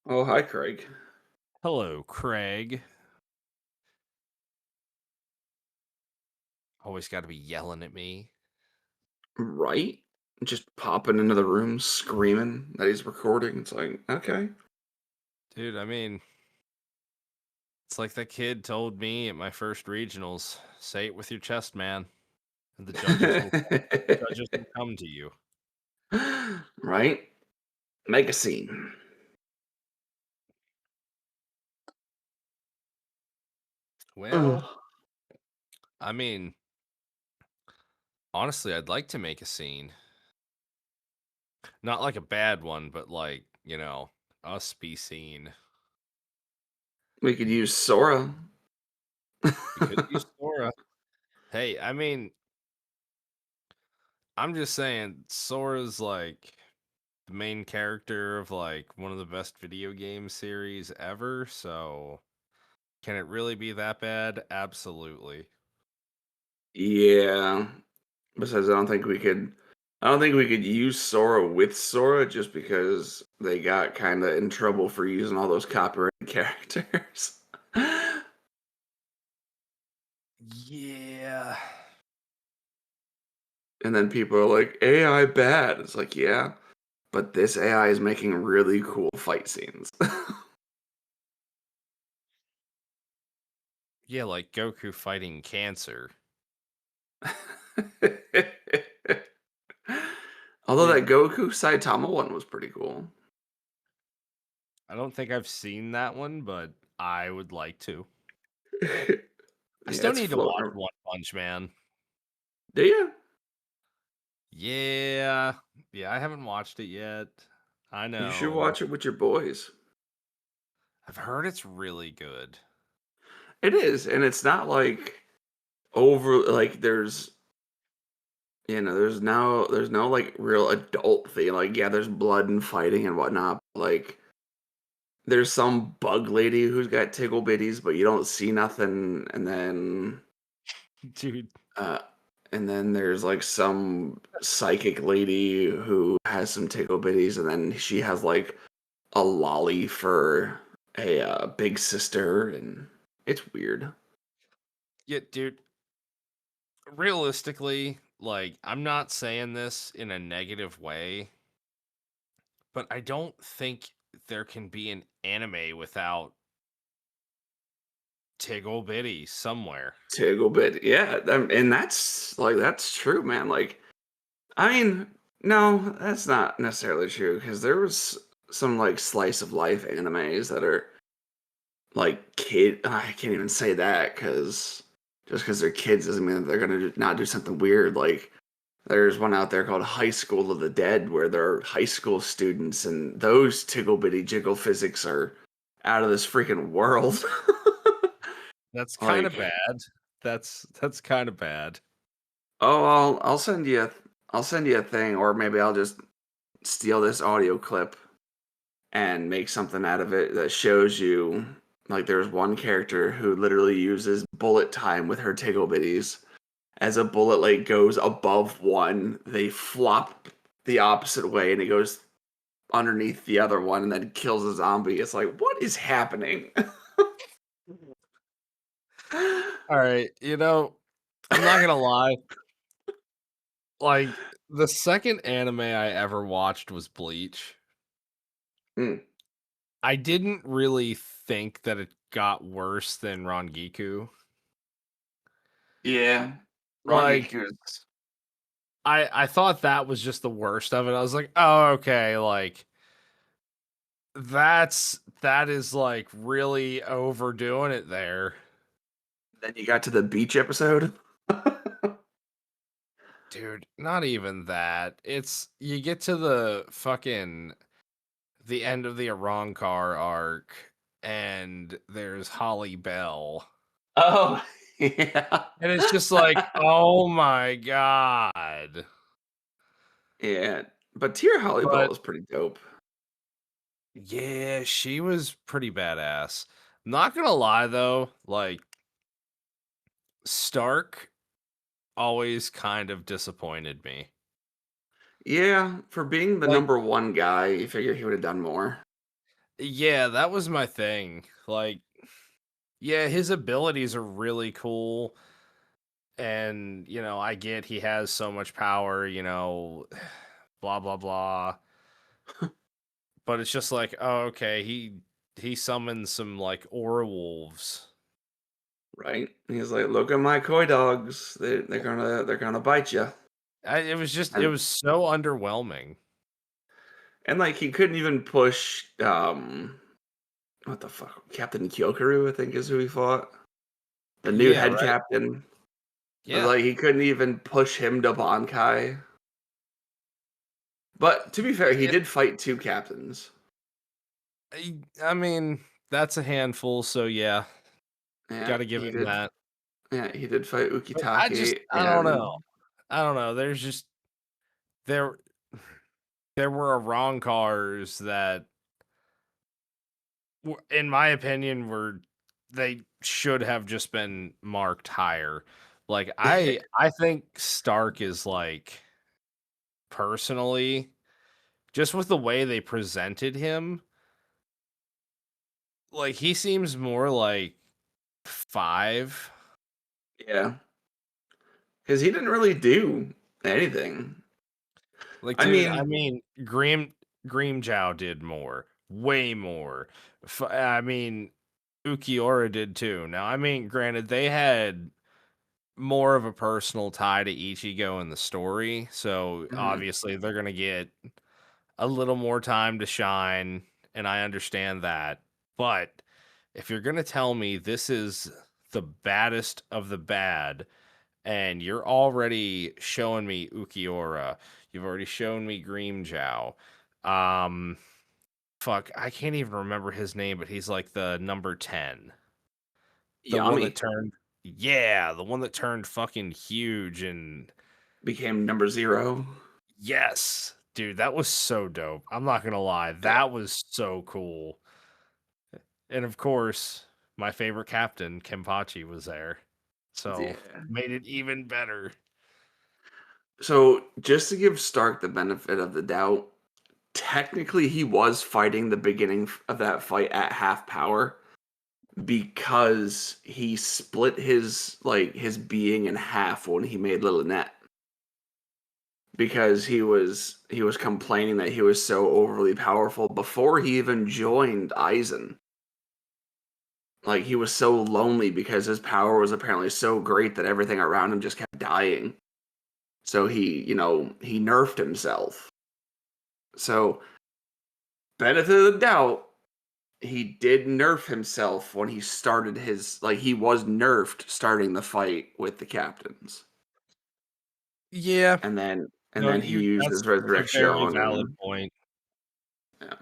Oh, hi, Craig. Hello, Craig. Always got to be yelling at me. Right? Just popping into the room screaming that he's recording. It's like, okay. Dude, I mean, it's like that kid told me at my first regionals, say it with your chest, man, and the judges will come to you. Right? Make a scene. Well, Ugh. I mean, honestly, I'd like to make a scene. Not like a bad one, but like, us be seen. We could use Sora. We could use Sora. Hey, I mean, I'm just saying Sora's like the main character of like one of the best video game series ever, so can it really be that bad? Absolutely. Yeah. Besides, I don't think we could use Sora with Sora just because they got kind of in trouble for using all those copyrighted characters. Yeah. And then people are like, AI bad. It's like, yeah, but this AI is making really cool fight scenes. Yeah, like Goku fighting cancer. Although Dude, that Goku Saitama one was pretty cool. I don't think I've seen that one, but I would like to. I Yeah, still it's need to watch floating. One Punch Man. Do you? Yeah. Yeah, I haven't watched it yet. I You should know. watch it with your boys. I've heard it's really good. It is, and it's not like over like there's no like real adult thing. Like yeah, there's blood and fighting and whatnot. Like there's some bug lady who's got tickle bitties, but you don't see nothing. Dude, Uh, and then there's like some psychic lady who has some tickle bitties, and then she has like a lolly for a big sister, and it's weird. yeah, dude, realistically, like, I'm not saying this in a negative way, but I don't think there can be an anime without Tiggle Bitty somewhere. Tickle bit, yeah, and that's true, man. Like, I mean, no, that's not necessarily true because there was some like slice of life animes that are like kid. I can't even say that because just because they're kids doesn't mean that they're gonna not do something weird. Like there's one out there called High School of the Dead where they're high school students, and those tickle bitty jiggle physics are out of this freaking world. That's kind of Like, bad. That's kind of bad. oh, I'll send you a thing, or maybe I'll just steal this audio clip and make something out of it that shows you like there's one character who literally uses bullet time with her tickle bitties. As a bullet like goes above one, they flop the opposite way and it goes underneath the other one and then kills a zombie. It's like, what is happening? All right, I'm not gonna lie. Like the second anime I ever watched was Bleach. Mm, I didn't really think that it got worse than Rangiku. yeah. Like Rangikus. I thought that was just the worst of it. I was like, "Oh, okay, like that is like really overdoing it there." Then you got to the beach episode. Dude, not even that. It's you get to the end of the Arrancar arc and there's Holly Bell. Oh, yeah. And it's just like, "Oh my god." Yeah. But Tier Hollybull But is pretty dope. yeah, she was pretty badass. Not gonna lie though, like Stark always kind of disappointed me. Yeah, for being the Like, number one guy, you figure he would have done more. Yeah, that was my thing. Like, yeah, his abilities are really cool. And, I get he has so much power, blah, blah, blah. But it's just like, oh, okay, he summons some like aura wolves. Right? And he's like, "Look at my koi dogs. They're gonna bite you." It And was so underwhelming. like he couldn't even push what the fuck, Captain Kyokaru, I think is who he fought. The new Yeah, head right. captain. Yeah. Like he couldn't even push him to Bankai. But to be fair, he It, did fight two captains. I mean, that's a handful, so yeah, Yeah, got to give he him did. that. Yeah, he did fight But Ukitake I don't and know. I don't know. There there were wrong cars that in my opinion were they should have just been marked higher. Like I think Stark is like personally just with the way they presented him, like he seems more like 5. yeah, because he didn't really do anything. Like, I dude, I mean, mean, Grimmjow did more, way more. I mean, Ukiora did too. Now, I mean, granted, they had more of a personal tie to Ichigo in the story, so mhm, obviously they're gonna get a little more time to shine, and I understand that. But if you're gonna tell me this is the baddest of the bad, and you're already showing me Ukiora. You've already shown me Grimmjow. Um, fuck, I can't even remember his name, but he's like the number 10. The one that Yami turned, yeah, the one that turned fucking huge. And became number 0. yes, dude, that was so dope. I'm not gonna lie, Yeah, that was so cool. And of course, my favorite captain, Kenpachi, was there. So yeah. made it even better. So just to give Stark the benefit of the doubt, technically he was fighting the beginning of that fight at half power because he split his being in half when he made Lilith because he was complaining that he was so overly powerful before he even joined Aizen. Like he was so lonely because his power was apparently so great that everything around him just kept dying. So he nerfed himself. So benefit of the doubt, he did nerf himself when he started he was nerfed starting the fight with the captains. Yeah, And then no, he you used that's his a very resurrection valid and point. yeah.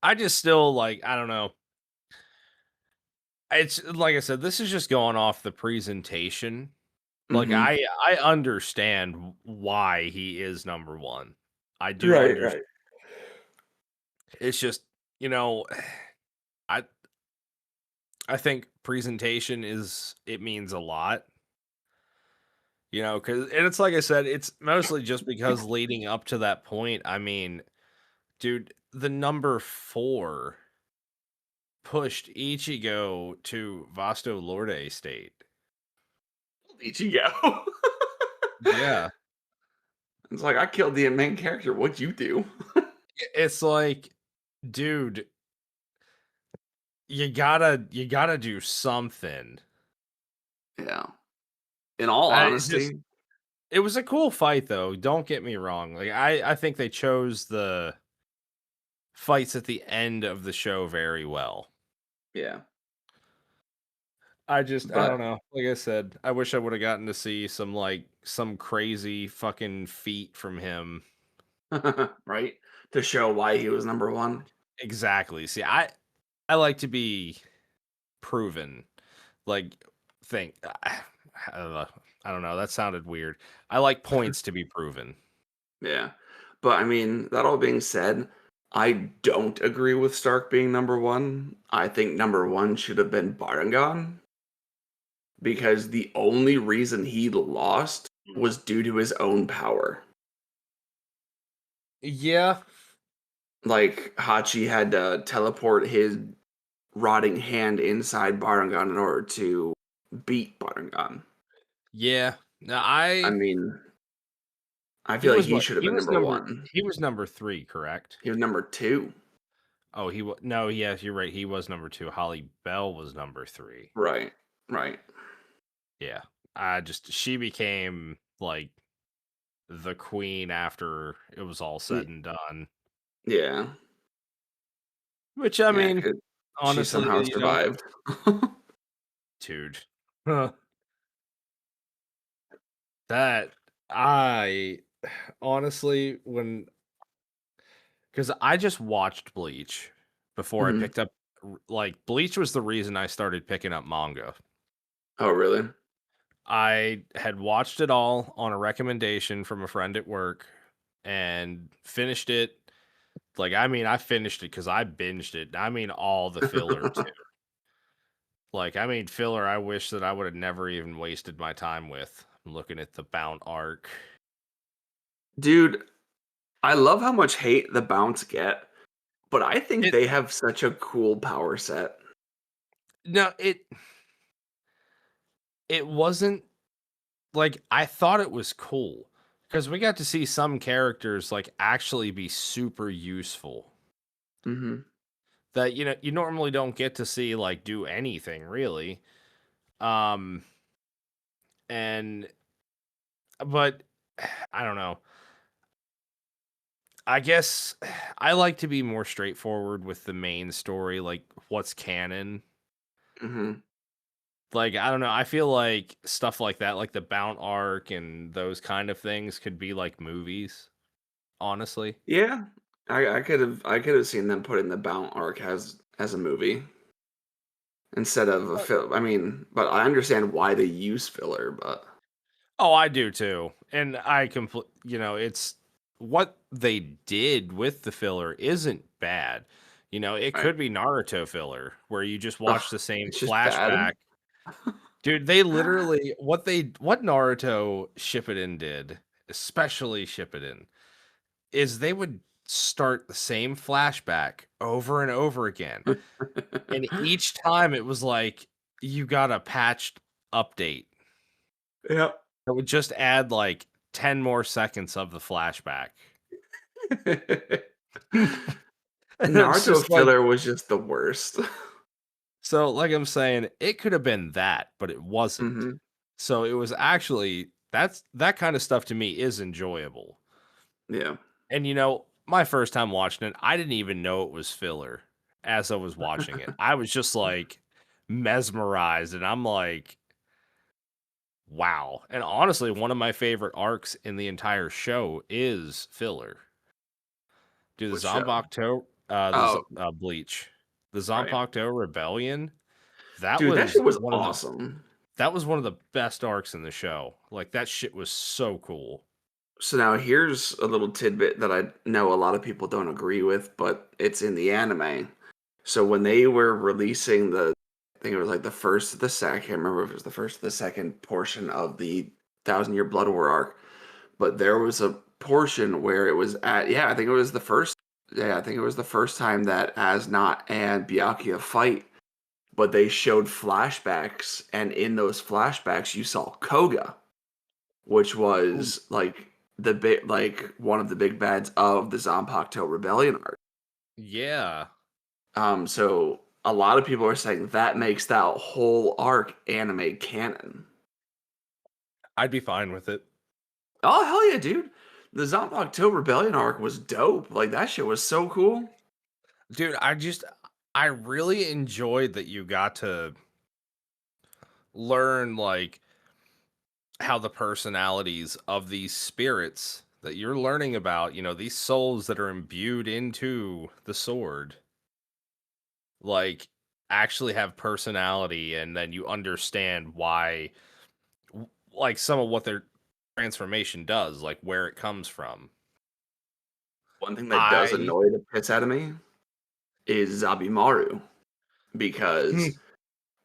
I just still like I don't know. It's like I said, this is just going off the presentation. Like Mhm. I understand why he is number 1. I do Right, understand. right. It's just, you know, I I think presentation it means a lot, cuz and it's like I said, it's mostly just because leading up to that point, I mean, dude, the number 4 pushed Ichigo to Vasto Lorde state. Ichigo. Yeah. It's like I killed the main character. What'd you do? It's like, dude, you gotta do something. Yeah. In all I it just honesty, it was a cool fight though, don't get me wrong. Like I think they chose the fights at the end of the show very well. yeah. I But don't know. Like I said, I wish I would have gotten to see some crazy fucking feat from him. right? To show why he was number 1. Exactly. See, I like to be proven. Like think I don't know. I don't know. That sounded weird. I like points to be proven. Yeah. But I mean, that all being said, I don't agree with Stark being number 1. I think number 1 should have been Barangon because the only reason he lost was due to his own power. Yeah. like Hachi had to teleport his rotting hand inside Baringan in order to beat Baringan. Yeah. No, I mean, I feel like he should have been number one. he was number 3, correct? He was number two. Oh, no, yes, you're right. He was number 2. Holly Bell was number 3. Right. Right. Yeah. I just she became like the queen after it was all said Y- and done. Yeah. Which I Yeah. mean, She honestly, somehow you know, survived. dude. That I honestly when because I just watched Bleach before I Mhm. picked up like Bleach was the reason I started picking up manga. Oh, really? I had watched it all on a recommendation from a friend at work and finished it. Like, I mean, I finished it because I binged it. I mean, all the filler too. Like, I mean, filler I wish that I would have never even wasted my time with. I'm looking at the Bount arc. Dude, I love how much hate the Bounce get, but I think It they have such a cool power set. no, it wasn't like I thought it was cool because we got to see some characters like actually be super useful Mhm. that you normally don't get to see like do anything really. Um and but I don't know. I guess I like to be more straightforward with the main story, like what's canon. Mhm. Like I don't know, I feel like stuff like that, like the Bount arc and those kind of things could be like movies, honestly. Yeah. I could have seen them putting the Bount arc as a movie instead of a film. I mean, but I understand why they use filler, but Oh, I do too. And it's what they did with the filler isn't bad. It right. could be Naruto filler where you just watch Ugh, the same it's just bad. flashback. Dude, they literally what Naruto Shippuden did, especially Shippuden, is they would start the same flashback over and over again. And each time it was like you got a patched update. Yeah. It would just add like 10 more seconds of the flashback. And it's Naruto just like filler was just the worst. so like I'm saying, it could have been that, but it wasn't. Mhm. So it was actually that kind of stuff to me is enjoyable. Yeah. And my first time watching it, I didn't even know it was filler as I was watching it. I was just like mesmerized and I'm like, wow. And honestly, one of my favorite arcs in the entire show is filler. Dude, the Which show? Zanpakuto, Oh, Bleach, the right. Zanpakuto Rebellion. That Dude, that was shit was one of the awesome. that was one of the best arcs in the show. Like that shit was so cool. So now here's a little tidbit that I know a lot of people don't agree with, but it's in the anime. So when they were releasing I think it was like the first, the second, I can't remember if it was the first or the second portion of the Thousand Year Blood War arc, but there was a portion where it was yeah, I think it was the first, yeah, I think it was the first time that Asnot and Byakuya fight, but they showed flashbacks, and in those flashbacks you saw Koga, which Ooh, was like the big, like one of the big bads of the Zanpakuto Rebellion arc. yeah, So a lot of people are saying that makes that whole arc anime canon. I'd be fine with it. Oh hell yeah, dude! The Zanpakuto Rebellion arc was dope. Like that shit was so cool. Dude, I really enjoyed that you got to learn like how the personalities of these spirits that you're learning about, these souls that are imbued into the sword, like actually have personality and then you understand why like some of what their transformation does, like where it comes from. One thing that does I annoy the piss out of me is Zabimaru, because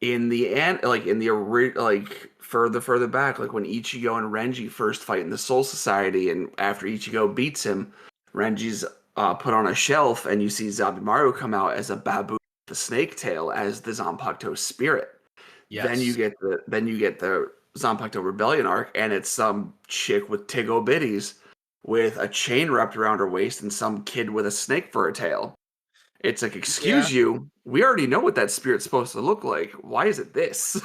in the end, like in the like further back, like when Ichigo and Renji first fight in the Soul Society, and after Ichigo beats him, Renji's put on a shelf, and you see Zabimaru come out as a baboon with a snake tail as the Zanpakuto spirit. Yes. Then you get the Zanpakuto Rebellion arc, and it's some chick with Tiggo bitties with a chain wrapped around her waist and some kid with a snake for a tail. It's like, Yeah. excuse you, we already know what that spirit's supposed to look like. Why is it this?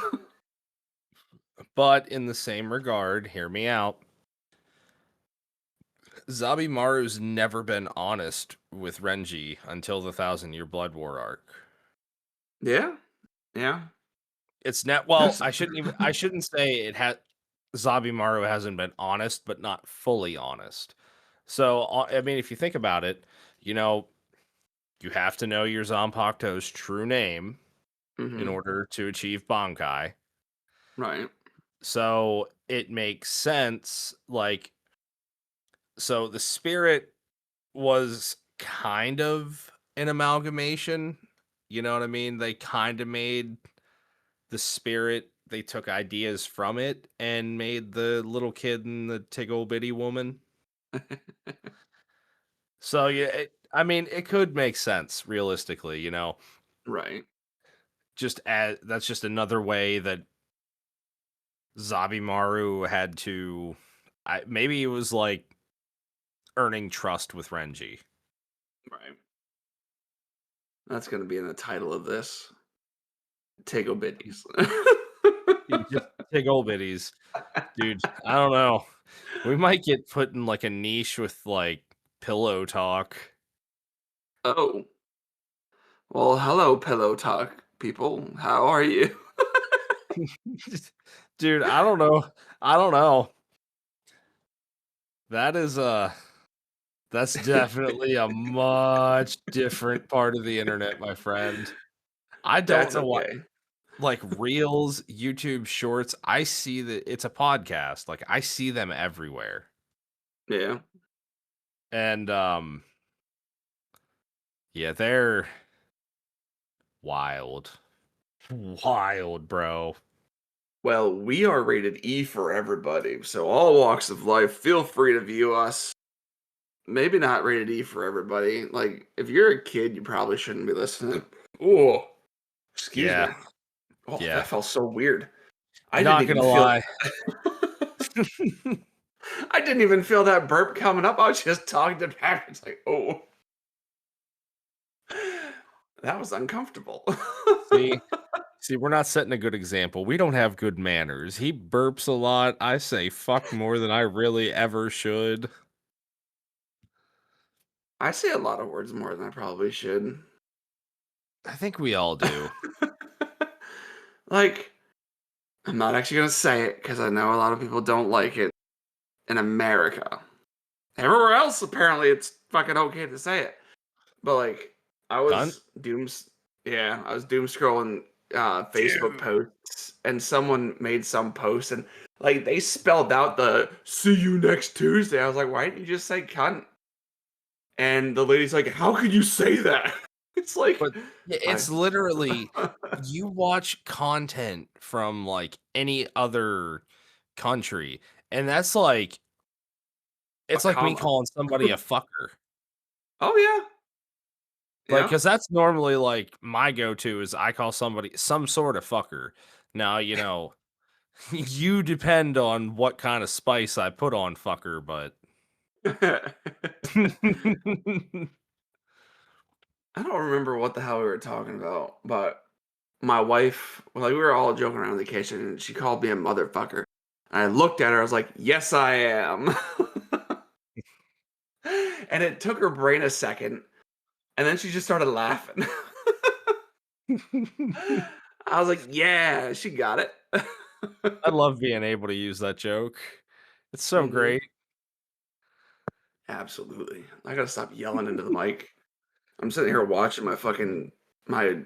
But in the same regard, hear me out. Zabimaru's never been honest with Renji until the Thousand Year Blood War arc. Yeah, yeah. It's not well, That's I shouldn't say it had Zabimaru hasn't been honest, but not fully honest. So I mean, if you think about it, you know, you have to know your Zanpakuto's true name in hmm order to achieve Bankai. right. So it makes sense, like, so the spirit was kind of an amalgamation. You know what I mean? They kind of made the spirit, they took ideas from it and made the little kid and the tiggle bitty woman. So yeah, I mean, it could make sense realistically, you know. right, Just as that's just another way that Zabimaru had to maybe it was like earning trust with Renji. right. That's gonna be in the title of this. Tego bitties. Dude, just tiggle bitties. Dude, I don't know. We might get put in like a niche with like pillow talk. Oh, well, hello, Pillow Talk people. How are you? Dude, I don't know. I don't know. That is that's definitely a much different part of the internet, my friend. I don't That's know what okay. like Reels, YouTube Shorts, I see that it's a podcast. Like I see them everywhere. Yeah. And yeah, they're wild. Wild, bro. Well, we are rated E for everybody, so all walks of life, feel free to view us. Maybe not rated E for everybody. Like, if you're a kid, you probably shouldn't be listening. Oh, excuse Yeah, me. Oh, yeah. that felt so weird. I didn't Not even gonna feel lie. I didn't even feel that burp coming up. I was just talking to back. It's like, oh, that was uncomfortable. See, see, we're not setting a good example. We don't have good manners. He burps a lot. I say fuck more than I really ever should. I say a lot of words more than I probably should. I think we all do. Like, I'm not actually going to say it because I know a lot of people don't like it in America. Everywhere else, apparently, it's fucking okay to say it. But like, I Cunt. was yeah, I was doom scrolling Facebook Dude. posts, and someone made some post, and like they spelled out the "see you next Tuesday." I was like, why didn't you just say "cunt"? And the lady's like, how could you say that? It's like, But yeah, I it's literally you watch content from like any other country, and that's like a it's like me comma. calling somebody a fucker. Oh yeah, Like, yeah. cause that's normally like my go-to is I call somebody some sort of fucker. Now, you know, you depend on what kind of spice I put on fucker, but I don't remember what the hell we were talking about, but my wife, like we were all joking around in the kitchen, and she called me a motherfucker. And I looked at her, I was like, yes, I am. And it took her brain a second, and then she just started laughing. I was like, yeah, she got it. I love being able to use that joke. It's so hmm great. Absolutely. I gotta stop yelling into the mic. I'm sitting here watching my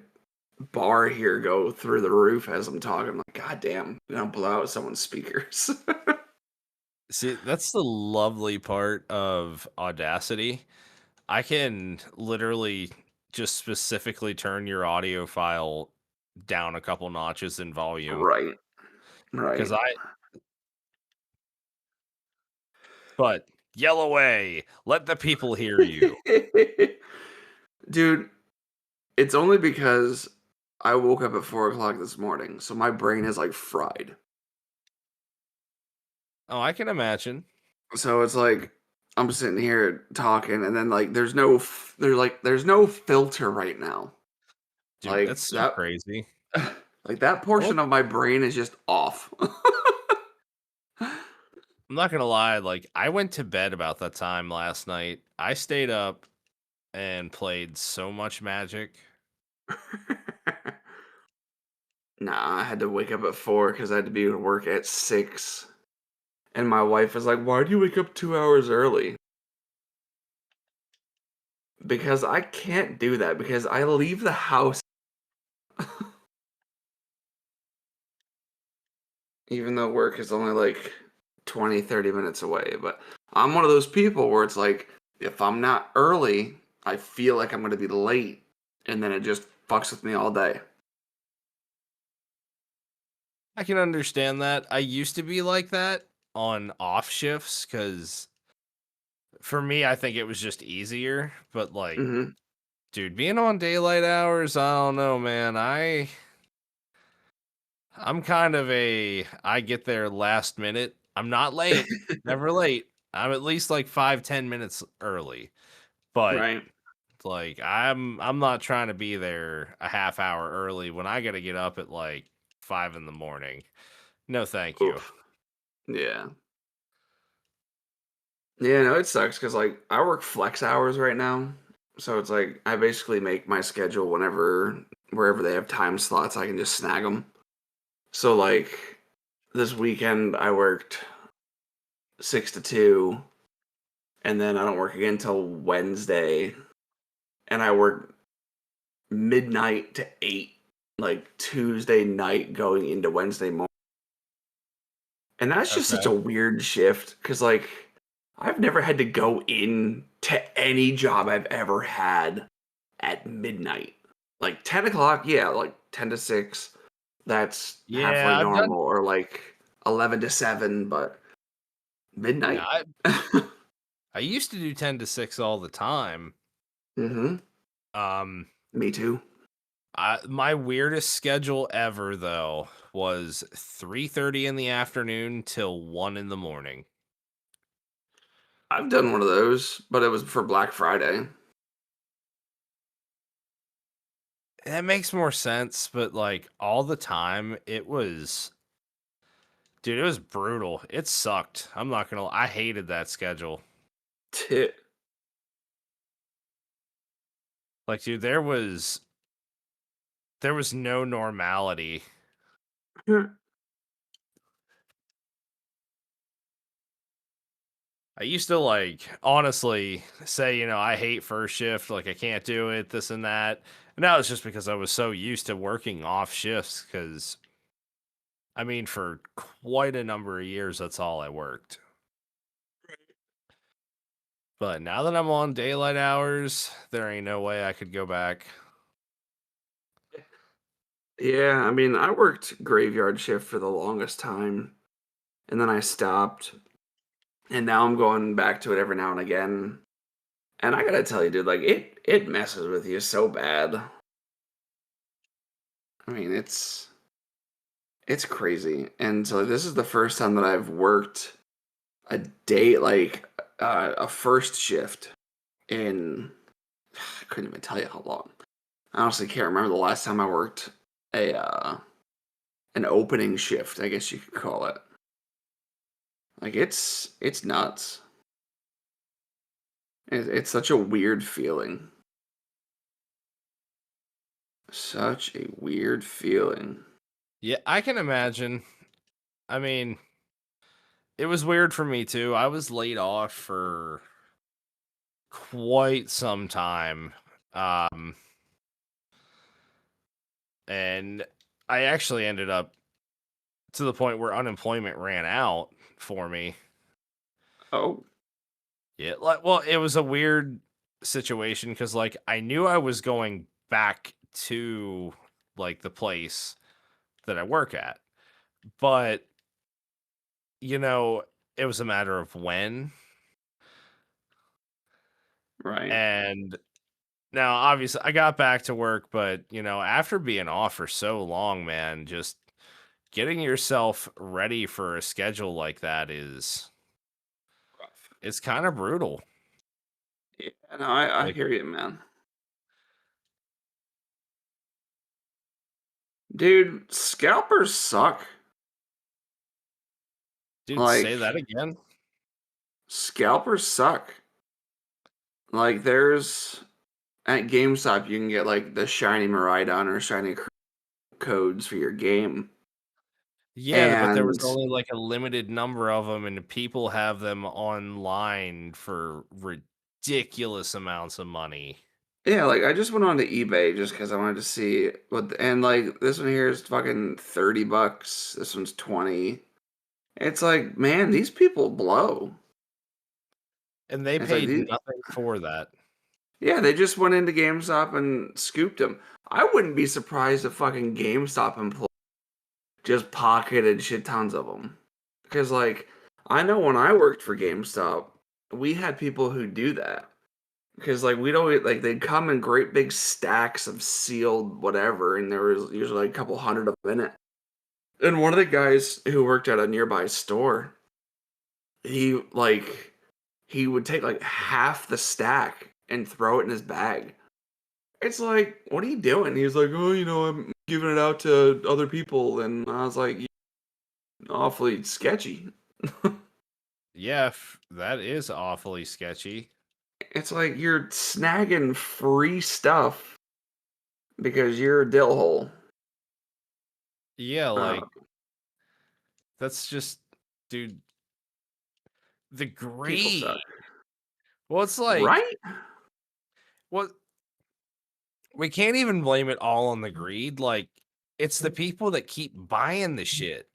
bar here go through the roof as I'm talking. I'm like, God damn, you know, blow out someone's speakers. See, that's the lovely part of Audacity. I can literally just specifically turn your audio file down a couple notches in volume Right, because right. but Yell away. Let the people hear you. Dude, it's only because I woke up at 4 o'clock this morning, so my brain is like fried. Oh, I can imagine. So it's like I'm sitting here talking, and then like there's no filter right now. Dude, Like that's so that, crazy. like that Well, portion of my brain is just off. I'm not gonna lie, like I went to bed about that time last night. I stayed up and played so much Magic. Nah, I had to wake up at 4 because I had to be at work at 6. And my wife was like, "Why do you wake up 2 hours early?" Because I can't do that because I leave the house even though work is only like 20, 30 minutes away. But I'm one of those people where it's like, if I'm not early, I feel like I'm going to be late. And then it just fucks with me all day. I can understand that. I used to be like that on off shifts because for me, I think it was just easier. But like, Hmm. dude, being on daylight hours, I don't know, man. I'm kind of I get there last minute. I'm not late, never late. I'm at least like 5-10 minutes early. But Right. like I'm not trying to be there a half hour early when I gotta get up at like 5 in the morning. No, thank you. Oof. Yeah. Yeah, no, it sucks because like I work flex hours right now. So it's like I basically make my schedule wherever they have time slots, I can just snag them. So like this weekend I worked 6 to 2, and then I don't work again until Wednesday, and I work midnight to 8, like Tuesday night going into Wednesday morning. And that's just such Okay. a weird shift because like I've never had to go in to any job I've ever had at midnight. Like 10 o'clock, yeah, like 10 to 6, that's halfway Yeah, I've done normal, or like 11 to 7, but yeah, midnight? I used to do 10 to 6 all the time. Hmm. Um Me too. my weirdest schedule ever though was 3:30 in the afternoon till 1 in the morning. I've done one of those, but it was for Black Friday. That makes more sense, but like all the time it was dude, it was brutal. It sucked. I'm not gonna I hated that schedule. Tit. Like, dude, there was no normality. I used to like honestly say, I hate first shift, like I can't do it, this and that. And that was just because I was so used to working off shifts because I mean for quite a number of years that's all I worked. But now that I'm on daylight hours, there ain't no way I could go back. Yeah, I mean, I worked graveyard shift for the longest time, and then I stopped, and now I'm going back to it every now and again. And I gotta tell you, dude, like it messes with you so bad. I mean, it's crazy. And so this is the first time that I've worked a day like a first shift in I couldn't even tell you how long. I honestly can't remember the last time I worked a an opening shift, I guess you could call it. Like it's nuts. It's such a weird feeling. Such a weird feeling. Yeah, I can imagine. I mean, it was weird for me too. I was laid off for quite some time. Um, and I actually ended up to the point where unemployment ran out for me. Oh, Yeah, like, well, it was a weird situation because, like, I knew I was going back to like the place that I work at, but you know, it was a matter of when. Right. And now, obviously, I got back to work, but after being off for so long, man, just getting yourself ready for a schedule like that is Rough. it's kind of brutal. Yeah, no, I Like, hear you, man. Dude, scalpers suck. dude, say Like, that again. scalpers suck. Like, there's at GameStop, you can get like the shiny Miraidon or shiny codes for your game. Yeah, but there was And only like a limited number of them, and people have them online for ridiculous amounts of money. yeah, like I just went on to eBay just because I wanted to see and like this one here is fucking $30. This one's 20. It's like, man, these people blow. And they It's like paid these, nothing for that. yeah, they just went into GameStop and scooped them. I wouldn't be surprised if fucking GameStop employees just pocketed shit tons of them. Because like I know when I worked for GameStop, we had people who do that. Because like we'd always like they'd come in great big stacks of sealed whatever, and there was usually like a couple hundred of them in it. And one of the guys who worked at a nearby store, he like he would take like half the stack and throw it in his bag. It's like, what are you doing? He's like, oh, I'm giving it out to other people, and I was like, awfully sketchy. Yeah, that is awfully sketchy. It's like you're snagging free stuff because you're a dill hole. Yeah, Uh, like that's just, dude, the People suck, greed. Well, it's like, right? well, we can't even blame it all on the greed. Like, it's the people that keep buying the shit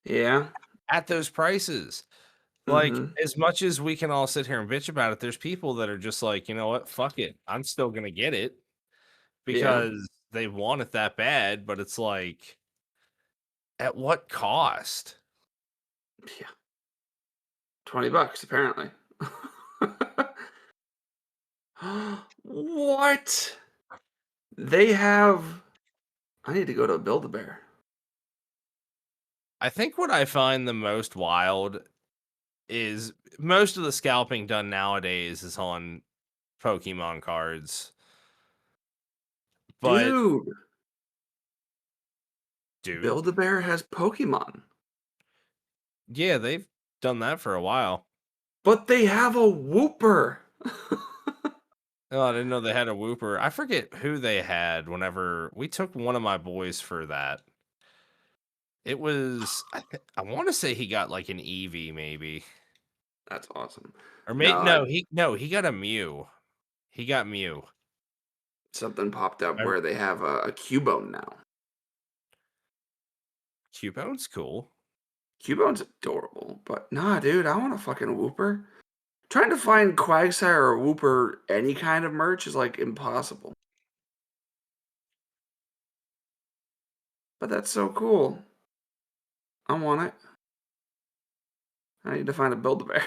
Yeah. at those prices. Like, Mm-hmm. as much as we can all sit here and bitch about it, there's people that are just like, you know what, fuck it. I'm still gonna get it Yeah. because they want it that bad, but it's like, at what cost? Yeah. $20 apparently. What? They have. I need to go to Build-A-Bear. I think what I find the most wild is most of the scalping done nowadays is on Pokemon cards. But Dude, dude, Build-A-Bear has Pokemon, yeah, they've done that for a while. but they have a Wooper. Oh, I didn't know they had a Wooper. I forget who they had whenever we took one of my boys for that. It was I want to say he got like an Eevee maybe. That's awesome. Or No, maybe no, he got a Mew. He got Mew. something popped up I, where they have a Cubone now. Cubone's cool. Cubone's adorable, but nah, dude, I want a fucking Wooper. Trying to find Quagsire or Wooper any kind of merch is like impossible. But that's so cool. I want it. I need to find a Build-A-Bear.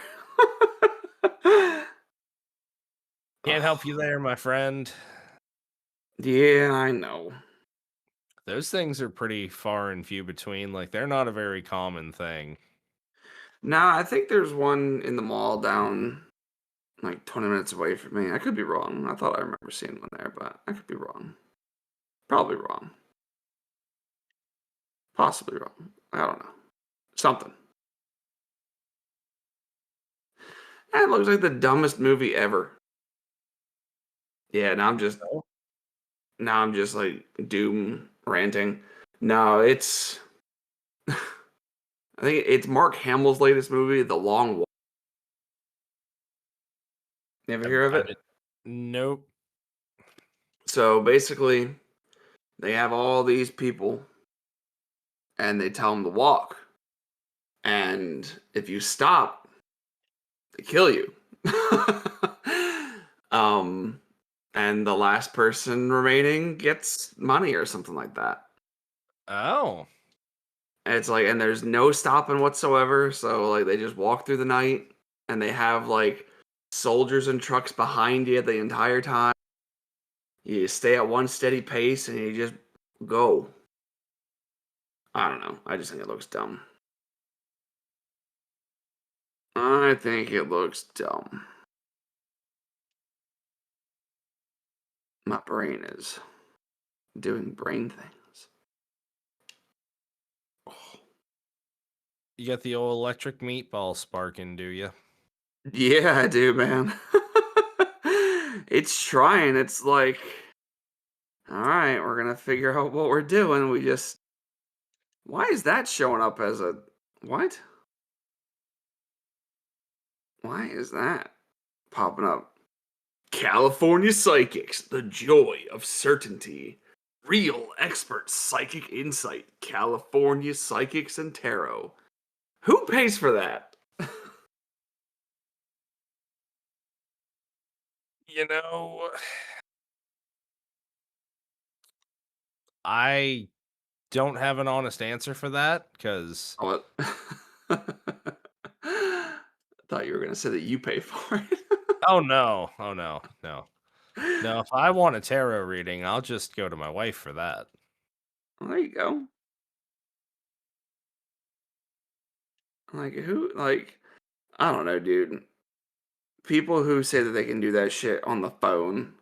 Can't help Oh, you there, my friend. yeah, I know. Those things are pretty far and few between. Like they're not a very common thing. Nah, I think there's one in the mall down like 20 minutes away from me. I could be wrong. I thought I remember seeing one there, but I could be wrong. Probably wrong. Possibly wrong. I don't know. Something. That looks like the dumbest movie ever. Yeah, Oh. now I'm just like doom ranting. No, it's I think it's Mark Hamill's latest movie, The Long Walk. You ever hear of I it? did. Nope. So basically, they have all these people and they tell them to walk. And if you stop, they kill you. um, and the last person remaining gets money or something like that. Oh. And it's like, and there's no stopping whatsoever. So like they just walk through the night and they have like soldiers and trucks behind you the entire time. You stay at one steady pace and you just go. I don't know. I just think it looks dumb. I think it looks dumb. My brain is doing brain things. Oh. You got the old electric meatball sparking, do you? Yeah, I do, man. It's trying. It's like, all right, we're gonna figure out what we're doing. We just, why is that showing up as a what? Why is that popping up? California Psychics, the joy of certainty. Real expert psychic insight. California Psychics and Tarot. Who pays for that? You know, I don't have an honest answer for that because What? Thought you were gonna say that you pay for it. oh no, oh no, no, no. If I want a tarot reading, I'll just go to my wife for that. Well, there you go. Like who? Like I don't know, dude. People who say that they can do that shit on the phone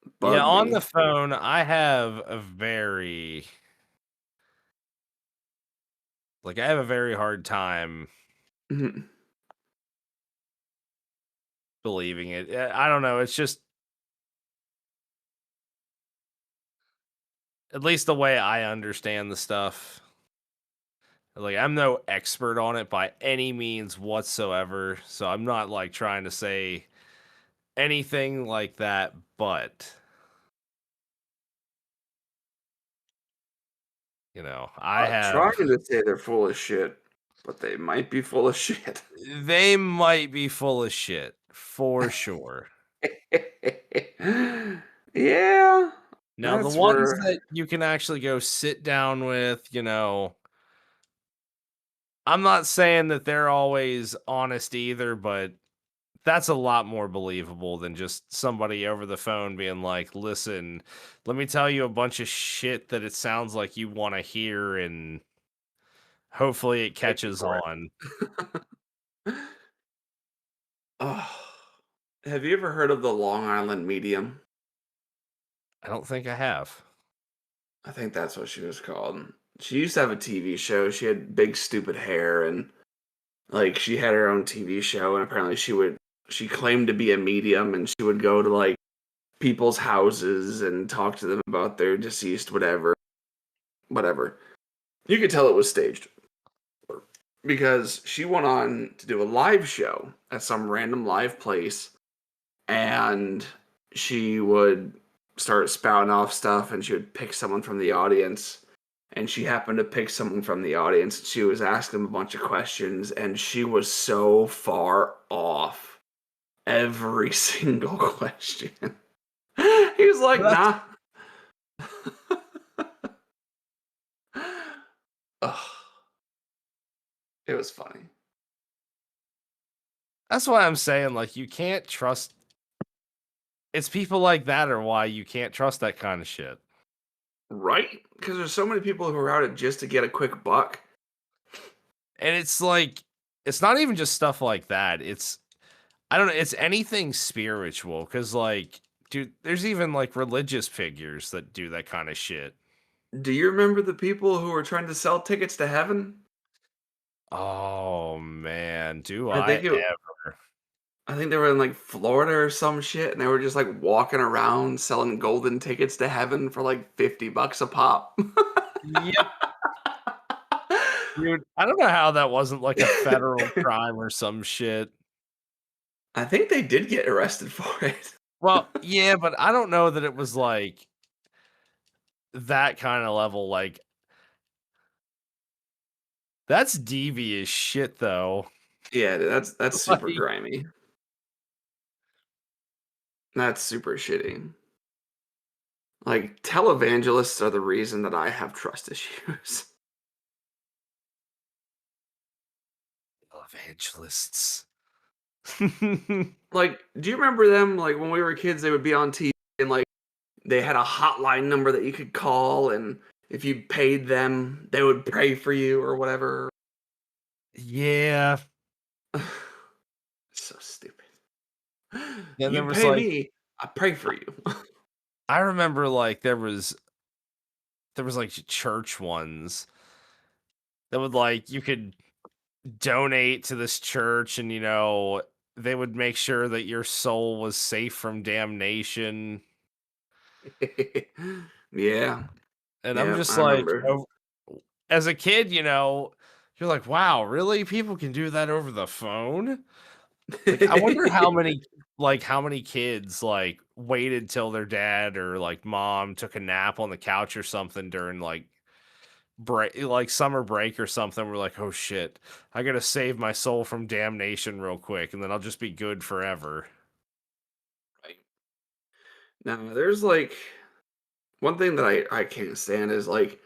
Yeah, bug on the me. phone, I have a very I have a very hard time Mhm. believing it. I don't know. It's just at least the way I understand the stuff. Like I'm no expert on it by any means whatsoever, so I'm not like trying to say anything like that, but I Not have trying to say they're full of shit, but they might be full of shit. they might be full of shit for sure. Yeah, Now, the that's ones where that you can actually go sit down with, I'm not saying that they're always honest either, but that's a lot more believable than just somebody over the phone being like, "Listen, let me tell you a bunch of shit that it sounds like you want to hear, and hopefully it pay catches for on." it. Oh, have you ever heard of the Long Island Medium? I don't think I have. I think that's what she was called. She used to have a TV show. She had big stupid hair and like she had her own TV show and apparently she claimed to be a medium and she would go to like people's houses and talk to them about their deceased whatever. You could tell it was staged because she went on to do a live show at some random live place and she would start spouting off stuff and she would pick someone from the audience and she happened to pick someone from the audience. She was asking them a bunch of questions and she was so far off every single question. He was like, Well, that's nah. Ugh, it was funny. that's why I'm saying you can't trust. It's people like that are why you can't trust that kind of shit. Right? Because there's so many people who are out it just to get a quick buck. And it's not even just stuff like that. It's I don't know, it's anything spiritual cuz dude, there's even religious figures that do that kind of shit. Do you remember the people who were trying to sell tickets to heaven? Oh man, do I I think it ever. I think they were in like Florida or some shit, and they were just like walking around selling golden tickets to heaven for like $50 a pop. Yep, dude. I don't know how that wasn't like a federal crime or some shit. I think they did get arrested for it. Well, yeah, but I don't know that it was that kind of level. That's devious shit though. Yeah, dude, that's super Like grimy. That's super shitty. Like televangelists are the reason that I have trust issues. evangelists. Like, do you remember them? Like when we were kids, they would be on TV and like they had a hotline number that you could call, and if you paid them, they would pray for you or whatever. Yeah. So stupid. Then there You was pay like me, I pray for you. I remember like there was like church ones that would like you could donate to this church and they would make sure that your soul was safe from damnation. Yeah, And I'm yeah, just I like, remember. as a kid, you're like, wow, really? People can do that over the phone? Like, I wonder how many kids like waited till their dad or like mom took a nap on the couch or something during like summer break or something. We're like, oh shit, I gotta save my soul from damnation real quick, and then I'll just be good forever. Right. Now, there's like one thing that I can't stand is like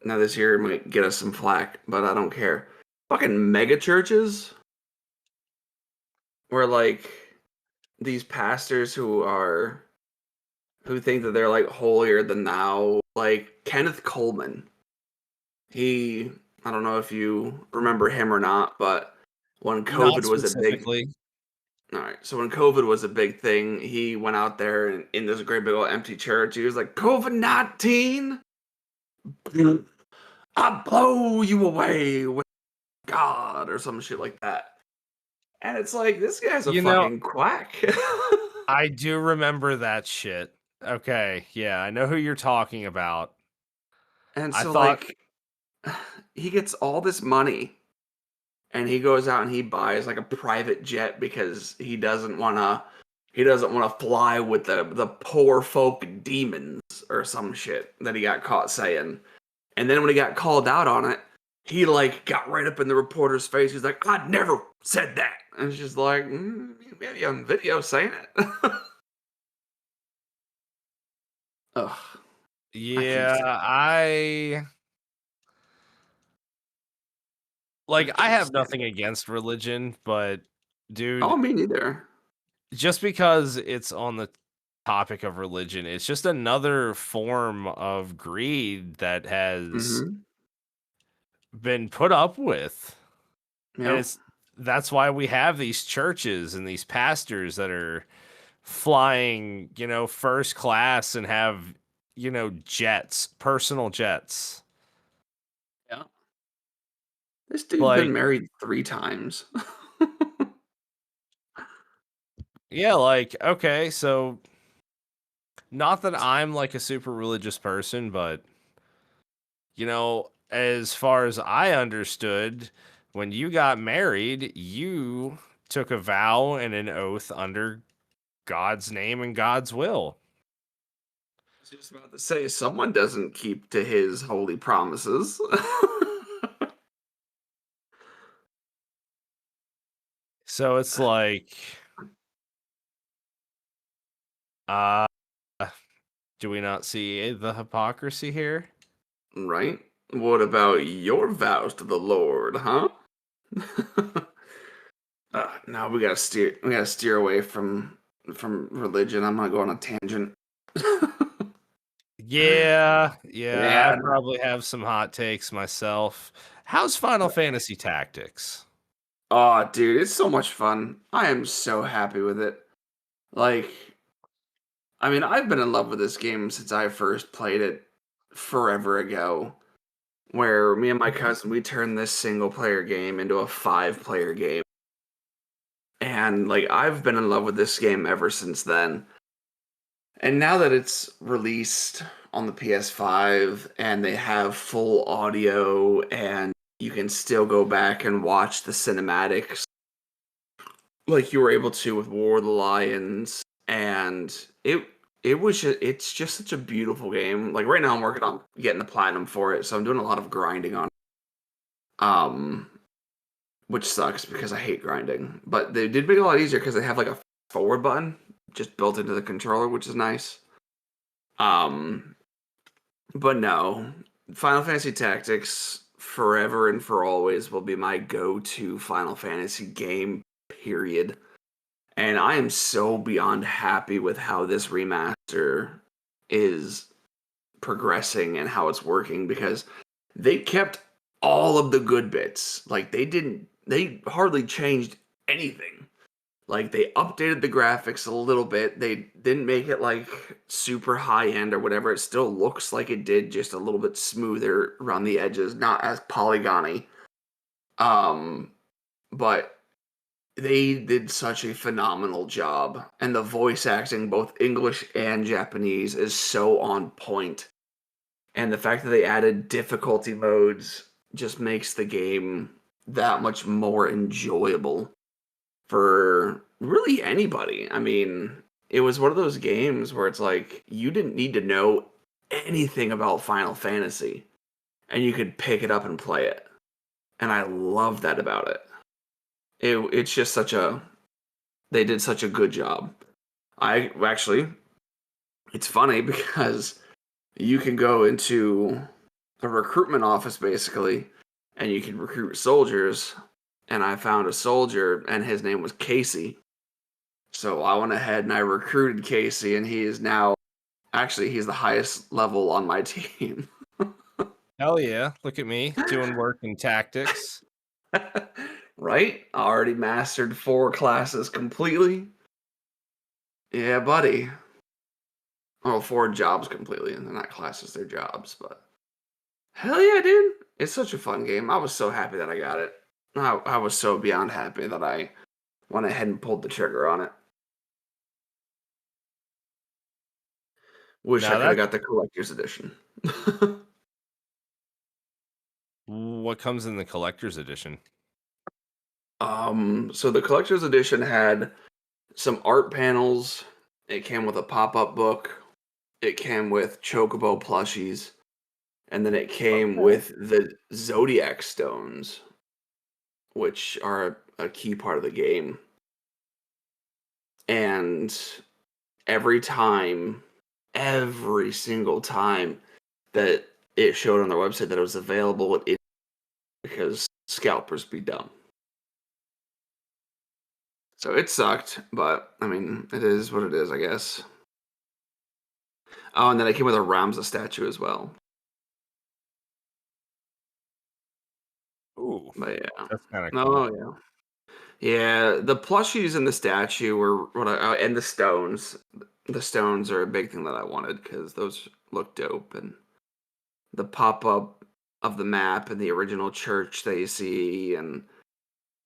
now this year might get us some flack, but I don't care. Fucking mega churches where like these pastors who think that they're like holier than thou, like Kenneth Coleman. He I don't know if you remember him or not, but when Not COVID was a big specifically. all right, so when COVID was a big thing, he went out there and in this great big old empty church, he was like, COVID-19, I blow you away with God or some shit like that. And it's like, this guy's a You know, fucking quack. I do remember that shit. Okay, yeah, I know who you're talking about. And I so, thought like, he gets all this money and he goes out and he buys like a private jet because he doesn't want to fly with the poor folk demons or some shit that he got caught saying. And then when he got called out on it, he like got right up in the reporter's face. He's like, "I never said that." And it's just like, maybe on video saying it. Ugh, I can't yeah, stand. I I can't have stand nothing it. against religion, but Oh, dude, me neither. just because it's on the topic of religion, it's just another form of greed that has Mm-hmm. been put up with. And Yep. it's that's why we have these churches and these pastors that are flying, first class and have, jets, personal jets. Yeah. This dude's been Like, married 3 times. yeah, like, okay, so not that I'm like a super religious person, but as far as I understood, when you got married, you took a vow and an oath under God's name and God's will. I was just about to say, someone doesn't keep to his holy promises. So it's like, uh, do we not see the hypocrisy here? Right? What about your vows to the Lord, huh? No, we gotta steer away from religion. I'm gonna go on a tangent. Yeah, yeah, I Man, probably have some hot takes myself. How's Final Fantasy Tactics? oh, dude, it's so much fun. I am so happy with it. Like, I mean, I've been in love with this game since I first played it forever ago. Where me and my cousin we turned this single player game into a 5 player game, and like I've been in love with this game ever since then. And now that it's released on the PS5 and they have full audio and you can still go back and watch the cinematics like you were able to with War of the Lions, and it's just such a beautiful game. Like right now I'm working on getting the platinum for it, so I'm doing a lot of grinding on it. Which sucks because I hate grinding. But they did make it a lot easier because they have like a forward button just built into the controller, which is nice. Um, but no, Final Fantasy Tactics forever and for always will be my go-to Final Fantasy game period. And I am so beyond happy with how this remaster is progressing and how it's working because they kept all of the good bits. Like they hardly changed anything. Like they updated the graphics a little bit. They didn't make it like super high end or whatever. It still looks like it did, just a little bit smoother around the edges, not as polygony. Um, but they did such a phenomenal job, and the voice acting, both English and Japanese, is so on point. And the fact that they added difficulty modes just makes the game that much more enjoyable for really anybody. I mean, it was one of those games where it's like you didn't need to know anything about Final Fantasy and you could pick it up and play it. And I love that about it. It's just such a they did such a good job. I actually it's funny because you can go into a recruitment office basically and you can recruit soldiers, and I found a soldier and his name was Casey. So I went ahead and I recruited Casey, and he is now actually he's the highest level on my team. Hell yeah. Look at me doing work in tactics. Right? I already mastered 4 classes completely. Yeah, buddy. Well, 4 jobs completely, and they're not classes, they're jobs, but hell yeah, dude. It's such a fun game. I was so happy that I got it. I was so beyond happy that I went ahead and pulled the trigger on it. Wish I Now could have that got the collector's edition. what comes in the collector's edition? So the collector's edition had some art panels. It came with a pop-up book. It came with chocobo plushies, and then it came Okay. with the zodiac stones, which are a key part of the game. And every time, every single time that it showed on their website that it was available, it because scalpers be dumb. So it sucked, but I mean, it is what it is, I guess. Oh, and then it came with a Ramza statue as well. Ooh, But yeah. that's kind of cool. Oh yeah. Yeah, the plushies and the statue were what and the stones. The stones are a big thing that I wanted because those look dope, and the pop up of the map and the original church that you see, and